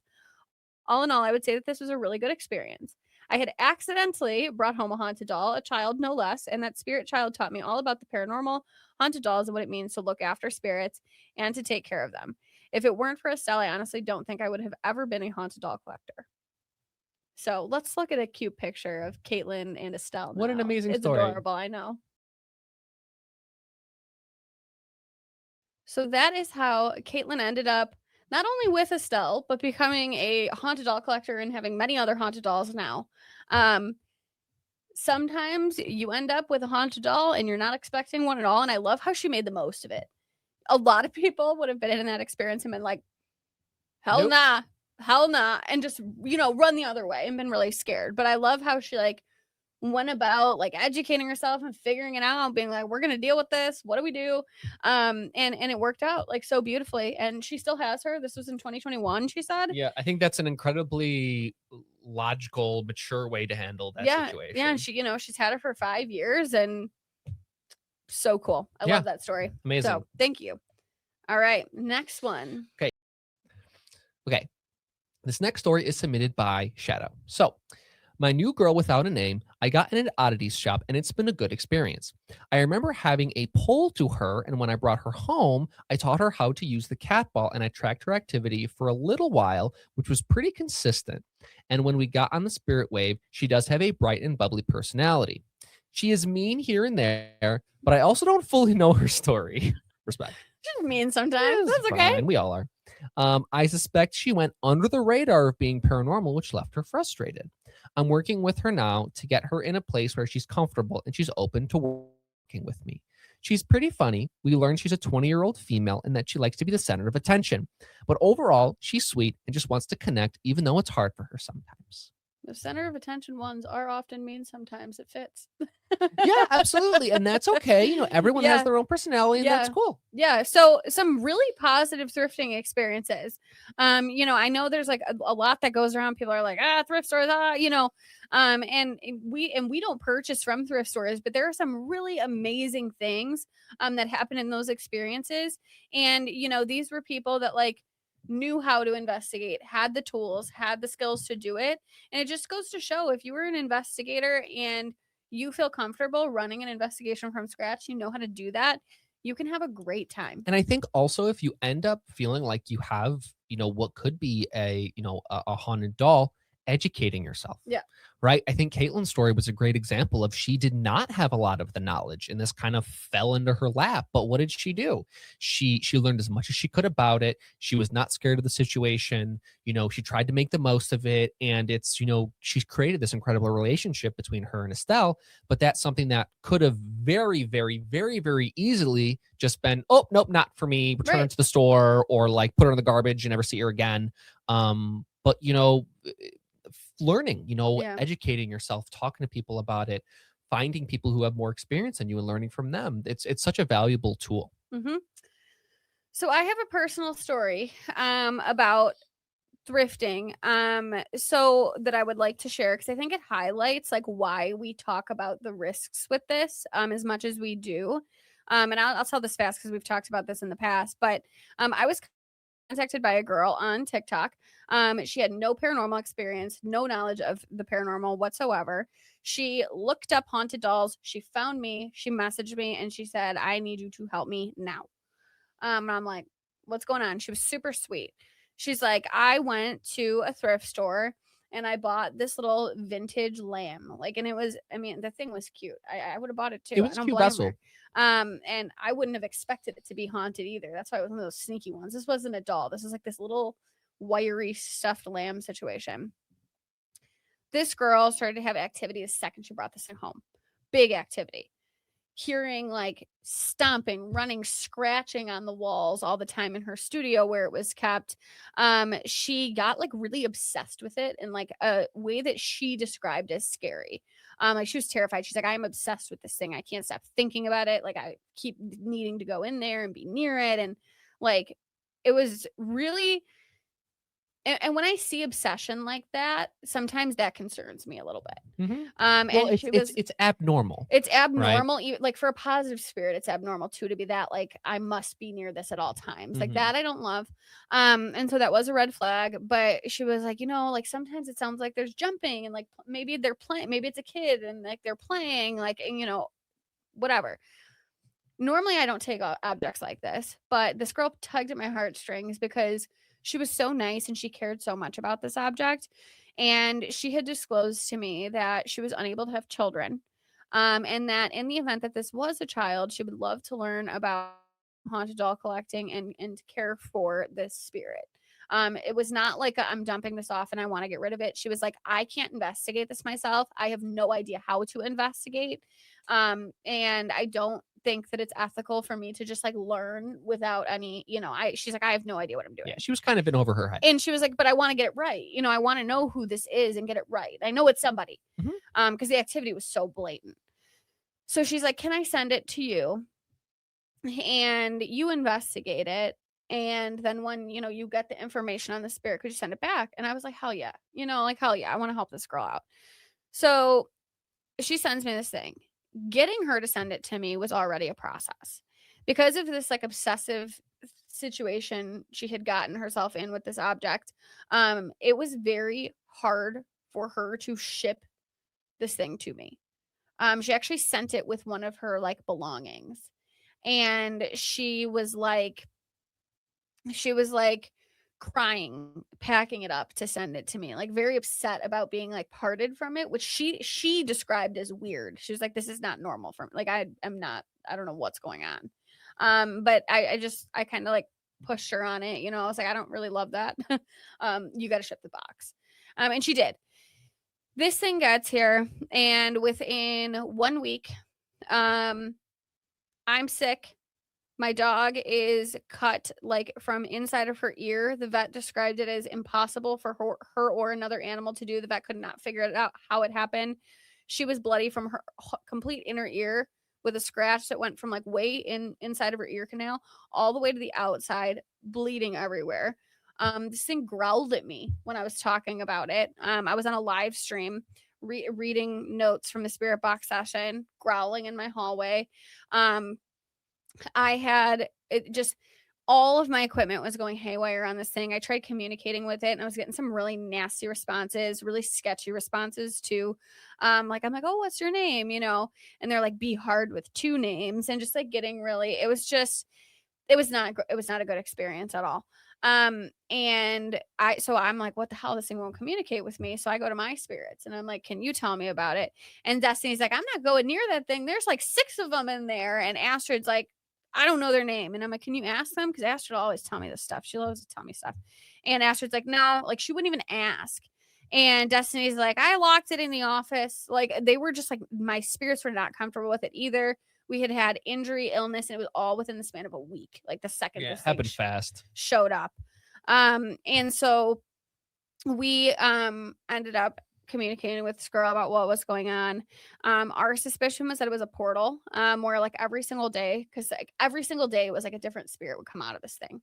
All in all, I would say that this was a really good experience. I had accidentally brought home a haunted doll, a child no less, and that spirit child taught me all about the paranormal, haunted dolls, and what it means to look after spirits and to take care of them. If it weren't for Estelle, I honestly don't think I would have ever been a haunted doll collector. So let's look at a cute picture of Caitlin and Estelle. What an amazing it's story. Adorable, I know. So that is how Caitlin ended up not only with Estelle, but becoming a haunted doll collector and having many other haunted dolls now. Sometimes you end up with a haunted doll and you're not expecting one at all. And I love how she made the most of it. A lot of people would have been in that experience and been like, hell nah, and just, run the other way and been really scared. But I love how she went about educating herself and figuring it out, being like, we're gonna deal with this, what do we do? And it worked out so beautifully, and she still has her. This was in 2021, she said. Yeah, I think that's an incredibly logical, mature way to handle that situation. Yeah, she she's had her for 5 years, and so cool. I love that story. Amazing. So thank you. All right, next one. Okay, this next story is submitted by Shadow. So, my new girl without a name, I got in an oddities shop and it's been a good experience. I remember having a pole to her, and when I brought her home, I taught her how to use the cat ball and I tracked her activity for a little while, which was pretty consistent. And when we got on the spirit wave, she does have a bright and bubbly personality. She is mean here and there, but I also don't fully know her story. Respect. She's mean sometimes. That's okay. Fine. We all are. I suspect she went under the radar of being paranormal, which left her frustrated. I'm working with her now to get her in a place where she's comfortable and she's open to working with me. She's pretty funny. We learned she's a 20-year-old female and that she likes to be the center of attention. But overall, she's sweet and just wants to connect, even though it's hard for her sometimes. The center of attention ones are often mean. Sometimes it fits. Yeah, absolutely. And that's okay. Everyone has their own personality and that's cool. Yeah. So some really positive thrifting experiences. I know there's a lot that goes around. People are like, thrift stores, and we don't purchase from thrift stores, but there are some really amazing things that happen in those experiences. And, these were people that knew how to investigate, had the tools, had the skills to do it. And it just goes to show, if you were an investigator and you feel comfortable running an investigation from scratch, you know how to do that, you can have a great time. And I think also if you end up feeling like you have, what could be a haunted doll, educating yourself. Yeah. Right. I think Caitlin's story was a great example of, she did not have a lot of the knowledge and this kind of fell into her lap. But what did she do? She learned as much as she could about it. She was not scared of the situation. She tried to make the most of it. And it's, she's created this incredible relationship between her and Estelle. But that's something that could have very, very, very, very easily just been, oh, nope, not for me. Return it to the store, or like put her in the garbage and never see her again. But learning, educating yourself, talking to people about it, finding people who have more experience than you and learning from them. It's such a valuable tool. Mm-hmm. So I have a personal story about thrifting so that I would like to share, because I think it highlights like why we talk about the risks with this as much as we do. And I'll tell this fast because we've talked about this in the past, but I was contacted by a girl on TikTok. She had no paranormal experience, no knowledge of the paranormal whatsoever. She looked up haunted dolls. She found me. She messaged me and she said, I need you to help me now. And I'm like, what's going on? She was super sweet. She's like, I went to a thrift store and I bought this little vintage lamb. Like, and it was, I mean, the thing was cute. I would have bought it too. It was I don't cute blame vessel. her. And I wouldn't have expected it to be haunted either. That's why it was one of those sneaky ones. This wasn't a doll. This was like this little wiry stuffed lamb situation. This girl started to have activity the second she brought this thing home. Big activity. Hearing like stomping, running, scratching on the walls all the time in her studio where it was kept. She got like really obsessed with it in like a way that she described as scary. Like she was terrified. She's like, I'm obsessed with this thing. I can't stop thinking about it. Like I keep needing to go in there and be near it. And like it was really, and when I see obsession like that, sometimes that concerns me a little bit. Mm-hmm. And it's abnormal. It's abnormal, right? like for a positive spirit, it's abnormal too to be that like I must be near this at all times. Like that I don't love. And so that was a red flag. But she was like, like sometimes it sounds like there's jumping and like maybe they're playing, maybe it's a kid and like they're playing, like, and whatever. Normally I don't take objects like this, but this girl tugged at my heartstrings because she was so nice and she cared so much about this object. And she had disclosed to me that she was unable to have children. And that in the event that this was a child, she would love to learn about haunted doll collecting and care for this spirit. It was not like I'm dumping this off and I want to get rid of it. She was like, I can't investigate this myself. I have no idea how to investigate. And I don't think that it's ethical for me to just like learn without any, she's like, I have no idea what I'm doing. Yeah, she was kind of in over her head. And she was like, but I want to get it right. I want to know who this is and get it right. I know it's somebody. Because the activity was so blatant. So she's like, can I send it to you? And you investigate it. And then when, you get the information on the spirit, could you send it back? And I was like, hell yeah. Hell yeah. I want to help this girl out. So she sends me this thing. Getting her to send it to me was already a process because of this like obsessive situation she had gotten herself in with this object. It was very hard for her to ship this thing to me. She actually sent it with one of her like belongings, and she was like crying, packing it up to send it to me, like very upset about being like parted from it, which she described as weird. She was like, this is not normal for me. Like I don't know what's going on. But I kind of like pushed her on it. I was like, I don't really love that. You got to ship the box. And she did. This thing gets here, and within 1 week, I'm sick. My dog is cut like from inside of her ear. The vet described it as impossible for her or another animal to do. The vet could not figure it out how it happened. She was bloody from her complete inner ear with a scratch that went from like way inside of her ear canal all the way to the outside, bleeding everywhere. This thing growled at me when I was talking about it. I was on a live stream reading notes from a spirit box session, growling in my hallway. I had it just all of my equipment was going haywire on this thing. I tried communicating with it and I was getting some really nasty responses, really sketchy responses too. Like I'm like, oh, what's your name? You know, and they're like, be hard with 2 names, and just like getting really, it was not a good experience at all. And I'm like, what the hell? This thing won't communicate with me. So I go to my spirits and I'm like, can you tell me about it? And Destiny's like, I'm not going near that thing. There's like 6 of them in there. And Astrid's like, I don't know their name. And I'm like, can you ask them? Because Astrid will always tell me this stuff. She loves to tell me stuff. And Astrid's like, no, like she wouldn't even ask. And Destiny's like, I locked it in the office. Like they were just like, my spirits were not comfortable with it either. We had injury, illness, and it was all within the span of a week. Like the second this thing happened fast showed up. And so we ended up communicating with this girl about what was going on. Our suspicion was that it was a portal, where like every single day, because like every single day it was like a different spirit would come out of this thing.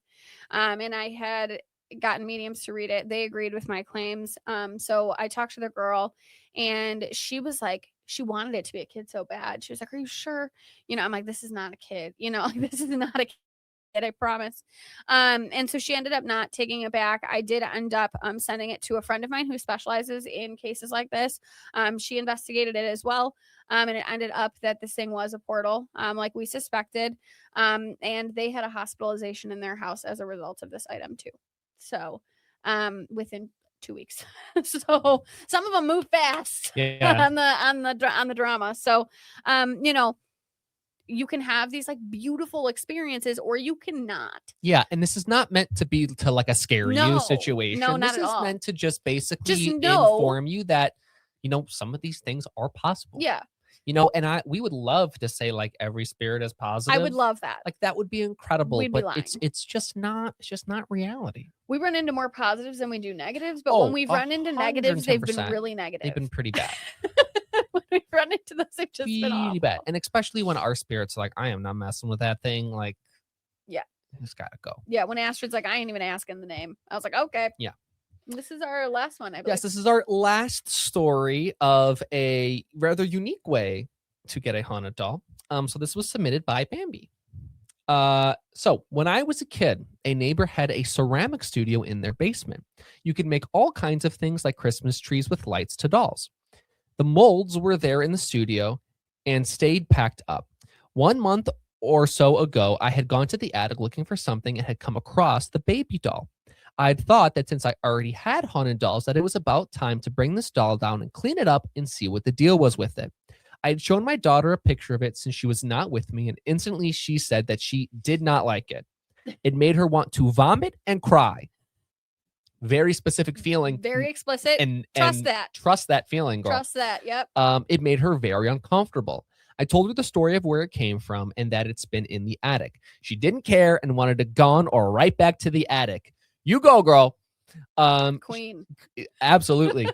And I had gotten mediums to read it. They agreed with my claims. So I talked to the girl and she was like, she wanted it to be a kid so bad. She was like, are you sure? You know, I'm like, this is not a kid, you know, like this is not a kid. I promise. And so she ended up not taking it back. I did end up sending it to a friend of mine who specializes in cases like this. She investigated it as well. And it ended up that this thing was a portal, like we suspected. And they had a hospitalization in their house as a result of this item too. So within 2 weeks. So some of them move fast on the drama. So you know, you can have these like beautiful experiences or you cannot. Yeah, and this is not meant to be to like a scare you situation. No, not this at is all. meant to just basically inform you that, you know, some of these things are possible. Yeah. You know, and we would love to say like every spirit is positive. I would love that. Like that would be incredible. We'd but be lying. it's just not reality. We run into more positives than we do negatives, but when we've run into negatives, they've been really negative. They've been pretty bad. When we run into those, they've just been really awful. bad. And especially when our spirits are like, I am not messing with that thing. Like, yeah, it's gotta go. Yeah, when Astrid's like, I ain't even asking the name. I was like, okay. Yeah. This is our last one, I believe. Yes, this is our last story of a rather unique way to get a haunted doll. So this was submitted by Bambi. So when I was a kid, a neighbor had a ceramic studio in their basement. You could make all kinds of things like Christmas trees with lights to dolls. The molds were there in the studio and stayed packed up. 1 month or so ago, I had gone to the attic looking for something and had come across the baby doll. I'd thought that since I already had haunted dolls, that it was about time to bring this doll down and clean it up and see what the deal was with it. I had shown my daughter a picture of it since she was not with me, and instantly she said that she did not like it. It made her want to vomit and cry. Very specific feeling. Very explicit. And trust that. Trust that feeling, girl. Trust that. Yep. It made her very uncomfortable. I told her the story of where it came from and that it's been in the attic. She didn't care and wanted it gone or right back to the attic. You go, girl. Queen. Absolutely.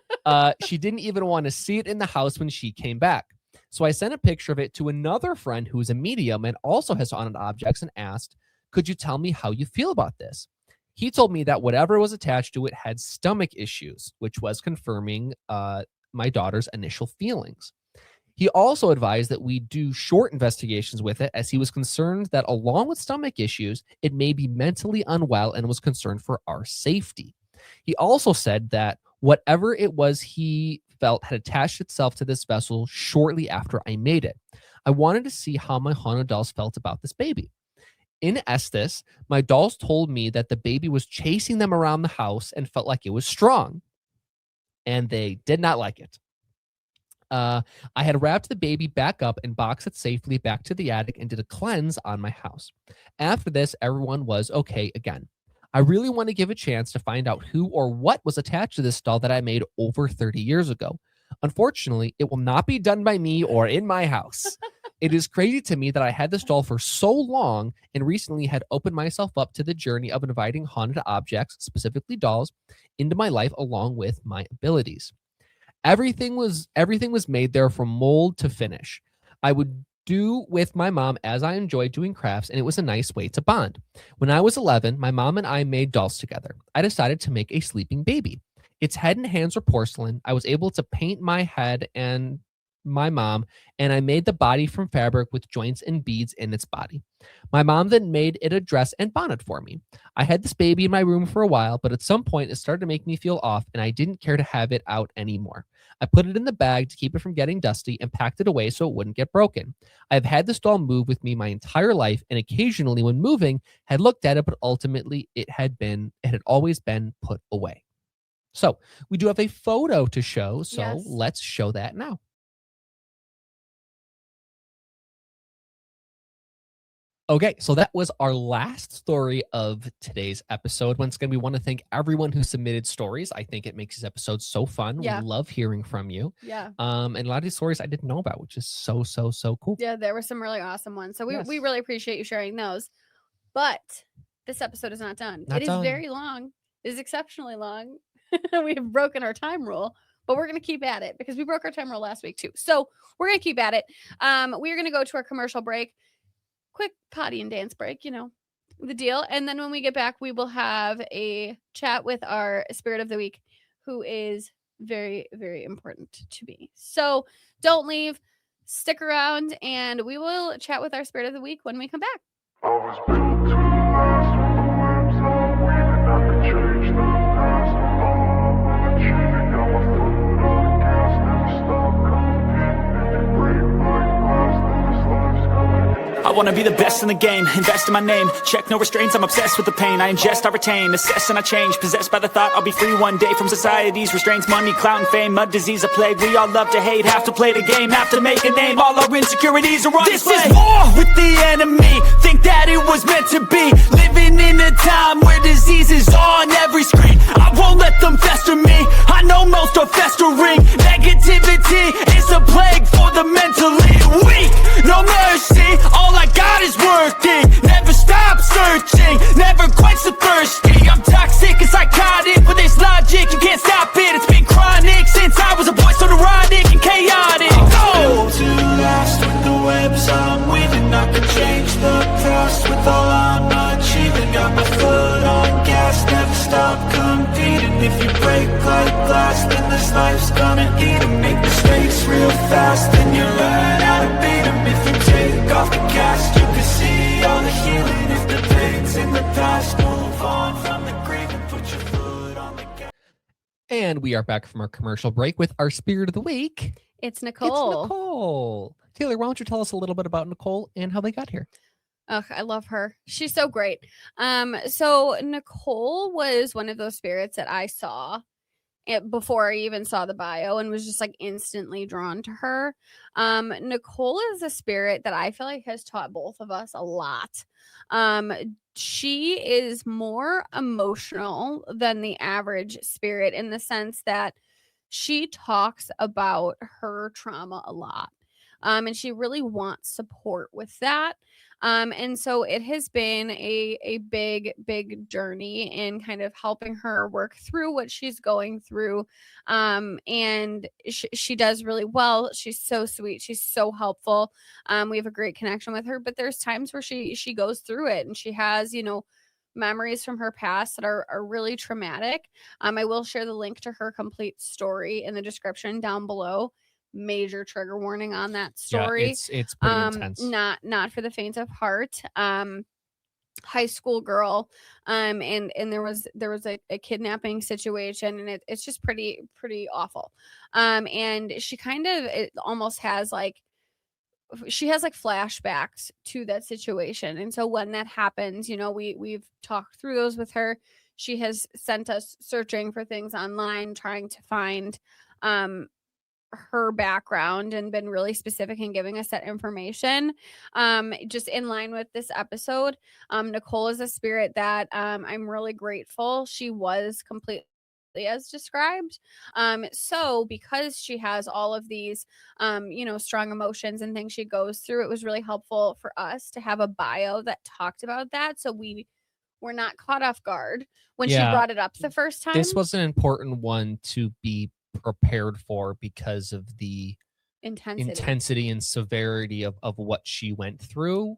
She didn't even want to see it in the house when she came back. So I sent a picture of it to another friend who's a medium and also has haunted objects and asked, could you tell me how you feel about this? He told me that whatever was attached to it had stomach issues, which was confirming my daughter's initial feelings. He also advised that we do short investigations with it, as he was concerned that along with stomach issues, it may be mentally unwell and was concerned for our safety. He also said that whatever it was he felt had attached itself to this vessel shortly after I made it. I wanted to see how my haunted dolls felt about this baby. In Estes, my dolls told me that the baby was chasing them around the house and felt like it was strong. And they did not like it. I had wrapped the baby back up and boxed it safely back to the attic and did a cleanse on my house. After this, everyone was okay again. I really want to give a chance to find out who or what was attached to this doll that I made over 30 years ago. Unfortunately, it will not be done by me or in my house. It is crazy to me that I had this doll for so long and recently had opened myself up to the journey of inviting haunted objects, specifically dolls, into my life along with my abilities. Everything was made there from mold to finish. I would do with my mom as I enjoyed doing crafts, and it was a nice way to bond. When I was 11, my mom and I made dolls together. I decided to make a sleeping baby. Its head and hands were porcelain. I was able to paint my head and my mom, and I made the body from fabric with joints and beads in its body. My mom then made it a dress and bonnet for me. I had this baby in my room for a while, but at some point it started to make me feel off, and I didn't care to have it out anymore. I put it in the bag to keep it from getting dusty and packed it away so it wouldn't get broken. I've had this doll move with me my entire life, and occasionally when moving, had looked at it, but ultimately it had always been put away. So we do have a photo to show, so Yes. let's show that now. Okay, so that was our last story of today's episode. Once again, we want to thank everyone who submitted stories. I think it makes these episodes so fun. Yeah. We love hearing from you. Yeah. And a lot of these stories I didn't know about, which is so cool. Yeah, there were some really awesome ones. So we Yes. really appreciate you sharing those. But this episode is not done. Not It done. is very long. It is exceptionally long. We have broken our time rule, but we're going to keep at it because we broke our time rule last week too. So we're going to keep at it. We are going to go to our commercial break. Quick potty and dance break, the deal. And then when we get back, we will have a chat with our spirit of the week, who is very, very important to me. So don't leave, stick around, and we will chat with our spirit of the week when we come back. I was built to last with the webs I'm weaving. I could change the past. I'm achieving. Got my foot on the gas. Never stop competing. If you break my glass, then this life's gonna end. I wanna be the best in the game, invest in my name. Check no restraints, I'm obsessed with the pain. I ingest, I retain, assess and I change. Possessed by the thought I'll be free one day from society's restraints. Money, clout and fame, mud, disease, a plague. We all love to hate, have to play the game, have to make a name. All our insecurities are on display. This is war with the enemy, think that it was meant to be. Living in a time where disease is on every screen. I won't let them fester me, I know most are festering. Negativity is a plague for the mentally weak. No mercy, all I got is working. Never stop searching, never quench the thirsty. I'm toxic and psychotic, but there's logic, you can't stop it. It's been chronic since I was a boy, so neurotic and chaotic. Built to last with the webs I'm weaving. I could change the past with all I'm achieving. Got my foot on gas, never stop competing. If you break like glass, then this life's gonna eat 'em. Make mistakes real fast, then you learn how to beat 'em. If you take off the cast, you can see all the healing. If the pain's in the past, move on from the grave and put your foot on the gas. And we are back from our commercial break with our spirit of the week. It's Nicole. It's Nicole. Taylor, why don't you tell us a little bit about Nicole and how they got here? Ugh, I love her. She's so great. So Nicole was one of those spirits that I saw before I even saw the bio and was just like instantly drawn to her. Nicole is a spirit that I feel like has taught both of us a lot. She is more emotional than the average spirit in the sense that she talks about her trauma a lot. And she really wants support with that. And so it has been a big journey in kind of helping her work through what she's going through. And she does really well. She's so sweet. She's so helpful. We have a great connection with her, but there's times where she goes through it and she has, memories from her past that are really traumatic. I will share the link to her complete story in the description down below. Major trigger warning on that story. Yeah, it's pretty intense. Not for the faint of heart. High school girl, and there was a kidnapping situation, and it's just pretty awful. And she kind of it almost has like she has like flashbacks to that situation, and so when that happens, we've talked through those with her. She has sent us searching for things online, trying to find her background and been really specific in giving us that information. Just in line with this episode, Nicole is a spirit that I'm really grateful she was completely as described. So because she has all of these strong emotions and things she goes through, it was really helpful for us to have a bio that talked about that, so we were not caught off guard when she brought it up the first time. This was an important one to be prepared for because of the intensity and severity of what she went through.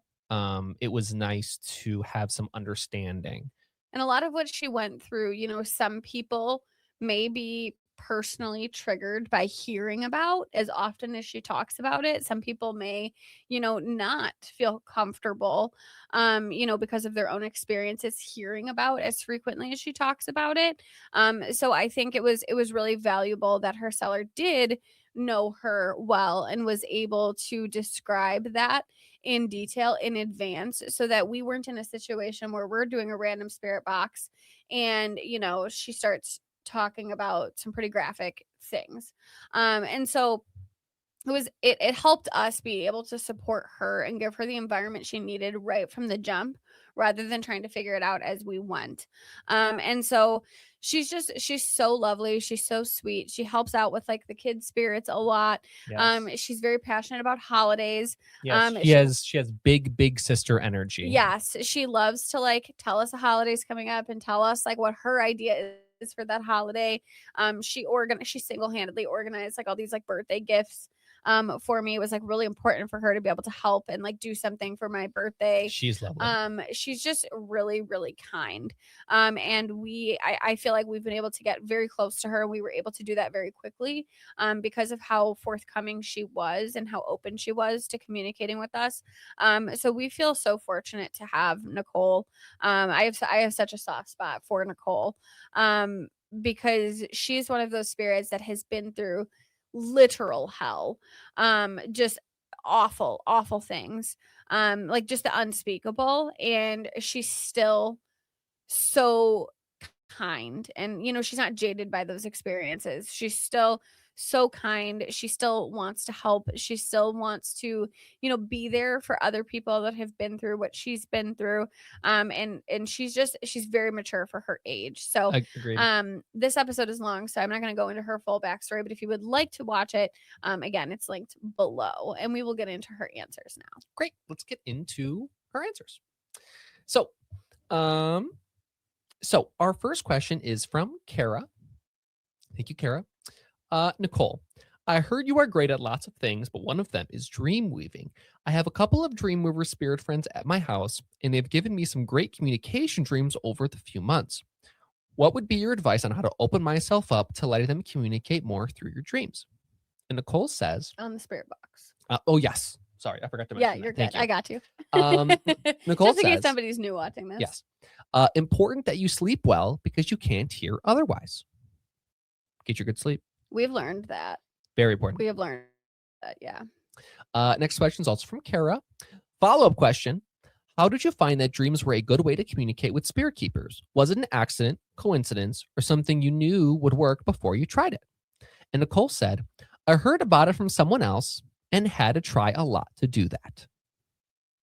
It was nice to have some understanding. And a lot of what she went through, some people may be personally triggered by hearing about as often as she talks about it. Some people may, not feel comfortable, because of their own experiences hearing about as frequently as she talks about it. So I think it was really valuable that her seller did know her well and was able to describe that in detail in advance, so that we weren't in a situation where we're doing a random spirit box and she starts talking about some pretty graphic things. And so it helped us be able to support her and give her the environment she needed right from the jump, rather than trying to figure it out as we went. And so she's so lovely, she's so sweet, she helps out with like the kids spirits a lot. Yes. She's very passionate about holidays. Yes, she has big sister energy. Yes, she loves to like tell us the holidays coming up and tell us like what her idea is for that holiday. She single-handedly organized like all these like birthday gifts for me. It was like really important for her to be able to help and like do something for my birthday. She's lovely. She's just really, really kind. And I feel like we've been able to get very close to her. We were able to do that very quickly because of how forthcoming she was and how open she was to communicating with us. So we feel so fortunate to have Nicole. I have such a soft spot for Nicole because she's one of those spirits that has been through literal hell, just awful things, like just the unspeakable, and she's still so kind. And she's not jaded by those experiences. She's still so kind. She still wants to help. She still wants to be there for other people that have been through what she's been through. And she's very mature for her age. So Agreed. this episode is long, so I'm not going to go into her full backstory, but if you would like to watch it, again, it's linked below, and we will get into her answers now. Great, let's get into her answers. So our first question is from Kara. Thank you, Kara. Nicole, I heard you are great at lots of things, but one of them is dream weaving. I have a couple of dream weaver spirit friends at my house, and they've given me some great communication dreams over the few months. What would be your advice on how to open myself up to letting them communicate more through your dreams? And Nicole says, on the spirit box. Oh, yes. Sorry, I forgot to mention. Yeah, you're good. I got you. Nicole just in says, case somebody's new watching this. Yes. Important that you sleep well because you can't hear otherwise. Get your good sleep. We've learned that. Very important. We have learned that, yeah. Next question is also from Kara. Follow-up question. How did you find that dreams were a good way to communicate with spirit keepers? Was it an accident, coincidence, or something you knew would work before you tried it? And Nicole said, I heard about it from someone else and had to try a lot to do that.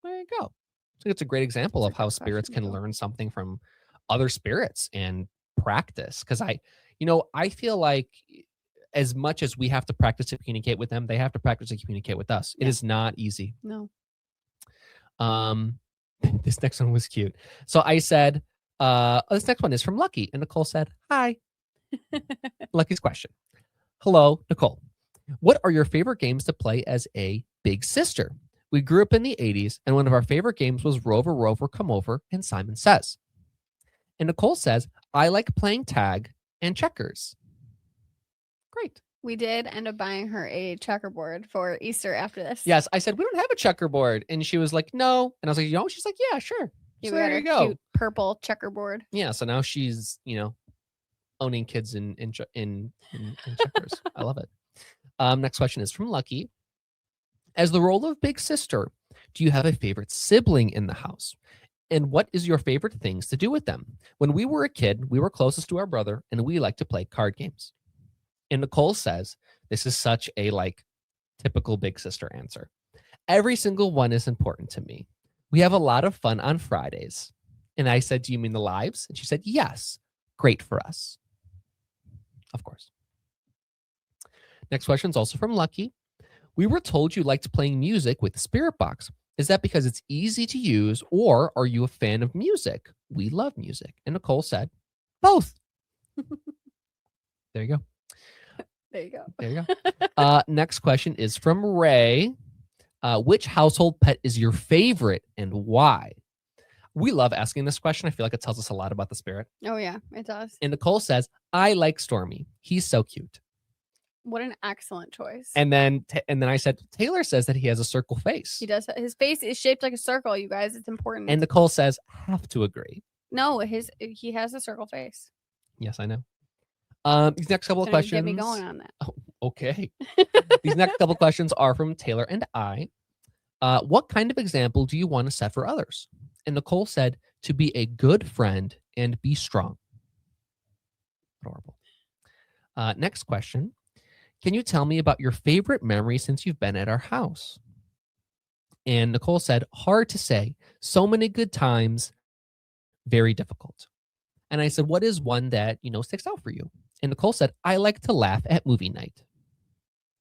There you go. I think it's a great example of how spirits can learn something from other spirits and practice. Because I feel like as much as we have to practice to communicate with them, they have to practice to communicate with us. Yeah. It is not easy. No. This next one was cute. So I said, this next one is from Lucky. And Nicole said, hi. Lucky's question. Hello, Nicole. What are your favorite games to play as a big sister? We grew up in the 80s, and one of our favorite games was Rover, Rover, Come Over, and Simon Says. And Nicole says, I like playing tag and checkers. Great. We did end up buying her a checkerboard for Easter after this. Yes, I said, we don't have a checkerboard. And she was like, no. And I was like, she's like, yeah, sure. So there you go. Cute purple checkerboard. Yeah, so now she's, owning kids in checkers. I love it. Next question is from Lucky. As the role of big sister, do you have a favorite sibling in the house? And what is your favorite things to do with them? When we were a kid, we were closest to our brother, and we liked to play card games. And Nicole says, this is such a typical big sister answer. Every single one is important to me. We have a lot of fun on Fridays. And I said, do you mean the lives? And she said, yes. Great for us. Of course. Next question is also from Lucky. We were told you liked playing music with the Spirit Box. Is that because it's easy to use, or are you a fan of music? We love music. And Nicole said, both. There you go. There you go. There you go. Next question is from Ray. Which household pet is your favorite and why? We love asking this question. I feel like it tells us a lot about the spirit. Oh yeah, it does. And Nicole says, I like Stormy. He's so cute. What an excellent choice. And then I said, Taylor says that he has a circle face. He does. His face is shaped like a circle, you guys. It's important. And Nicole says, have to agree. No, he has a circle face. Yes, I know. These next couple of Don't even questions. get me going on that. Oh, okay. These next couple questions are from Taylor and I. What kind of example do you want to set for others? And Nicole said, to be a good friend and be strong. Adorable. Next question. Can you tell me about your favorite memory since you've been at our house? And Nicole said, hard to say. So many good times, very difficult. And I said, what is one that, sticks out for you? And Nicole said, I like to laugh at movie night.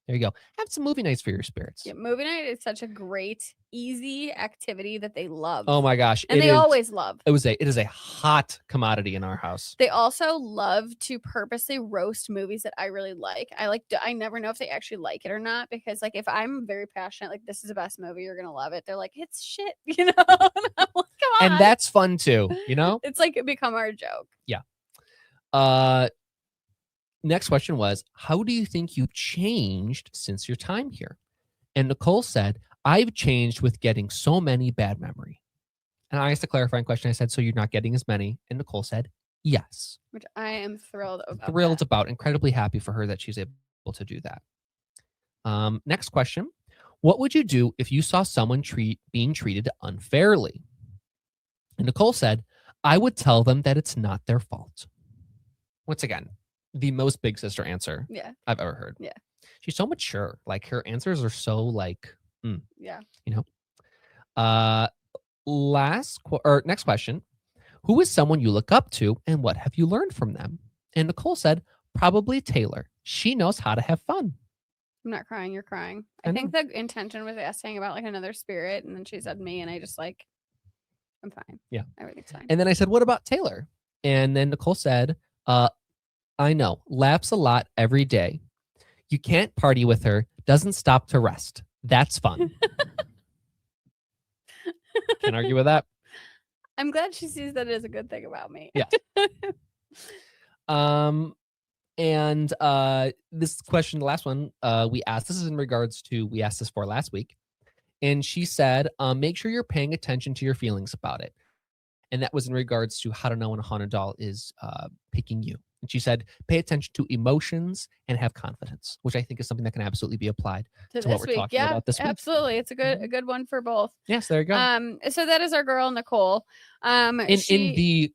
There you go. Have some movie nights for your spirits. Yeah, movie night is such a great, easy activity that they love. Oh my gosh. And they always love. It is a hot commodity in our house. They also love to purposely roast movies that I really like. I never know if they actually like it or not, because like if I'm very passionate, like this is the best movie, you're gonna love it. They're like, it's shit, And I'm like, come on. And that's fun too, It's like become our joke. Yeah. Next question was, how do you think you changed since your time here? And Nicole said, I've changed with getting so many bad memory. And I asked a clarifying question. I said, so you're not getting as many? And Nicole said, yes. Which I am thrilled about. Incredibly happy for her that she's able to do that. Next question. What would you do if you saw someone being treated unfairly? And Nicole said, I would tell them that it's not their fault. Once again, the most big sister answer I've ever heard. Yeah. She's so mature. Like her answers are so like, yeah. Next question. Who is someone you look up to and what have you learned from them? And Nicole said, probably Taylor. She knows how to have fun. I'm not crying. You're crying. I think the intention was asking about like another spirit, and then she said me, and I just like, I'm fine. Yeah. Everything's fine. And then I said, what about Taylor? And then Nicole said, I know, laughs a lot every day. You can't party with her, doesn't stop to rest. That's fun. Can't argue with that. I'm glad she sees that as a good thing about me. Yeah. And this question, the last one, we asked this for last week. And she said, make sure you're paying attention to your feelings about it. And that was in regards to how to know when a haunted doll is picking you. And she said, pay attention to emotions and have confidence, which I think is something that can absolutely be applied to what we're talking about this week. Absolutely. It's a good one for both. Yes, there you go. So that is our girl, Nicole. In the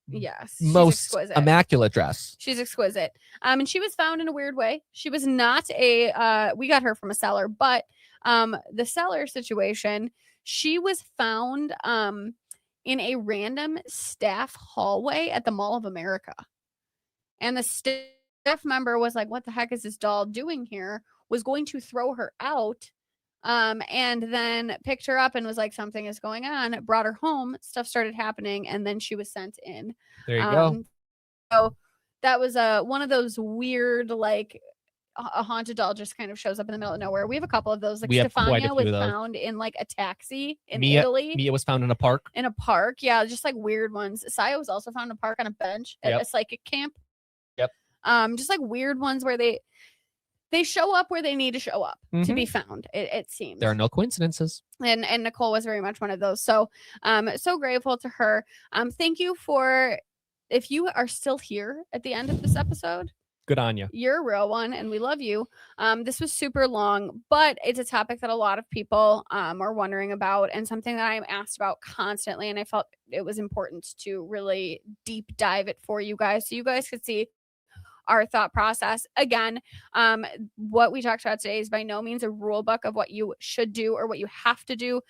yes, most immaculate dress. She's exquisite. And she was found in a weird way. She was not we got her from a seller, but the seller situation, she was found in a random staff hallway at the Mall of America. And the staff member was like, what the heck is this doll doing here? Was going to throw her out. And then picked her up and was like, something is going on. Brought her home. Stuff started happening. And then she was sent in. There you go. So that was one of those weird, like, a haunted doll just kind of shows up in the middle of nowhere. We have a couple of those. Like Stefania was found in like a taxi in Italy. Mia was found in a park. Yeah, just like weird ones. Saya was also found in a park on a bench at a psychic camp. Yep. Just like weird ones where they show up where they need to show up to be found. It seems there are no coincidences. And Nicole was very much one of those. So so grateful to her. Thank you for, if you are still here at the end of this episode. Good on you. You're a real one, and we love you. This was super long, but it's a topic that a lot of people are wondering about, and something that I'm asked about constantly, and I felt it was important to really deep dive it for you guys so you guys could see our thought process. Again, what we talked about today is by no means a rule book of what you should do or what you have to do.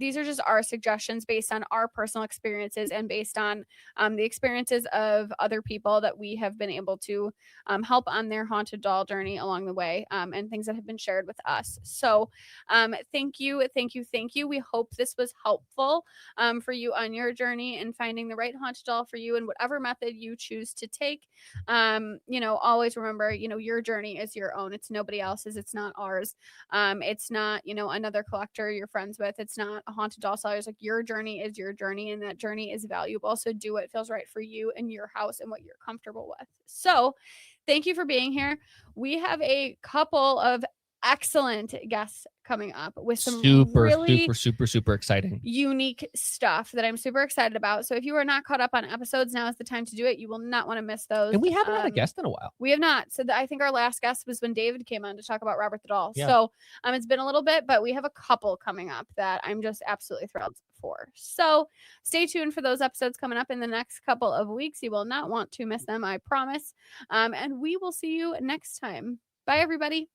These are just our suggestions based on our personal experiences and based on the experiences of other people that we have been able to help on their haunted doll journey along the way, and things that have been shared with us. So thank you. We hope this was helpful for you on your journey and finding the right haunted doll for you and whatever method you choose to take. always remember, your journey is your own. It's nobody else's. It's not ours. It's not, another collector you're friends with. It's not a haunted doll seller's. Like, your journey is your journey, and that journey is valuable. So do what feels right for you and your house and what you're comfortable with. So thank you for being here. We have a couple of excellent guests coming up with some really super exciting, unique stuff that I'm super excited about. So if you are not caught up on episodes, now is the time to do it. You will not want to miss those. And we haven't had a guest in a while. We have not. So I think our last guest was when David came on to talk about Robert the Doll. Yeah. So it's been a little bit, but we have a couple coming up that I'm just absolutely thrilled for. So stay tuned for those episodes coming up in the next couple of weeks. You will not want to miss them, I promise. And we will see you next time. Bye, everybody.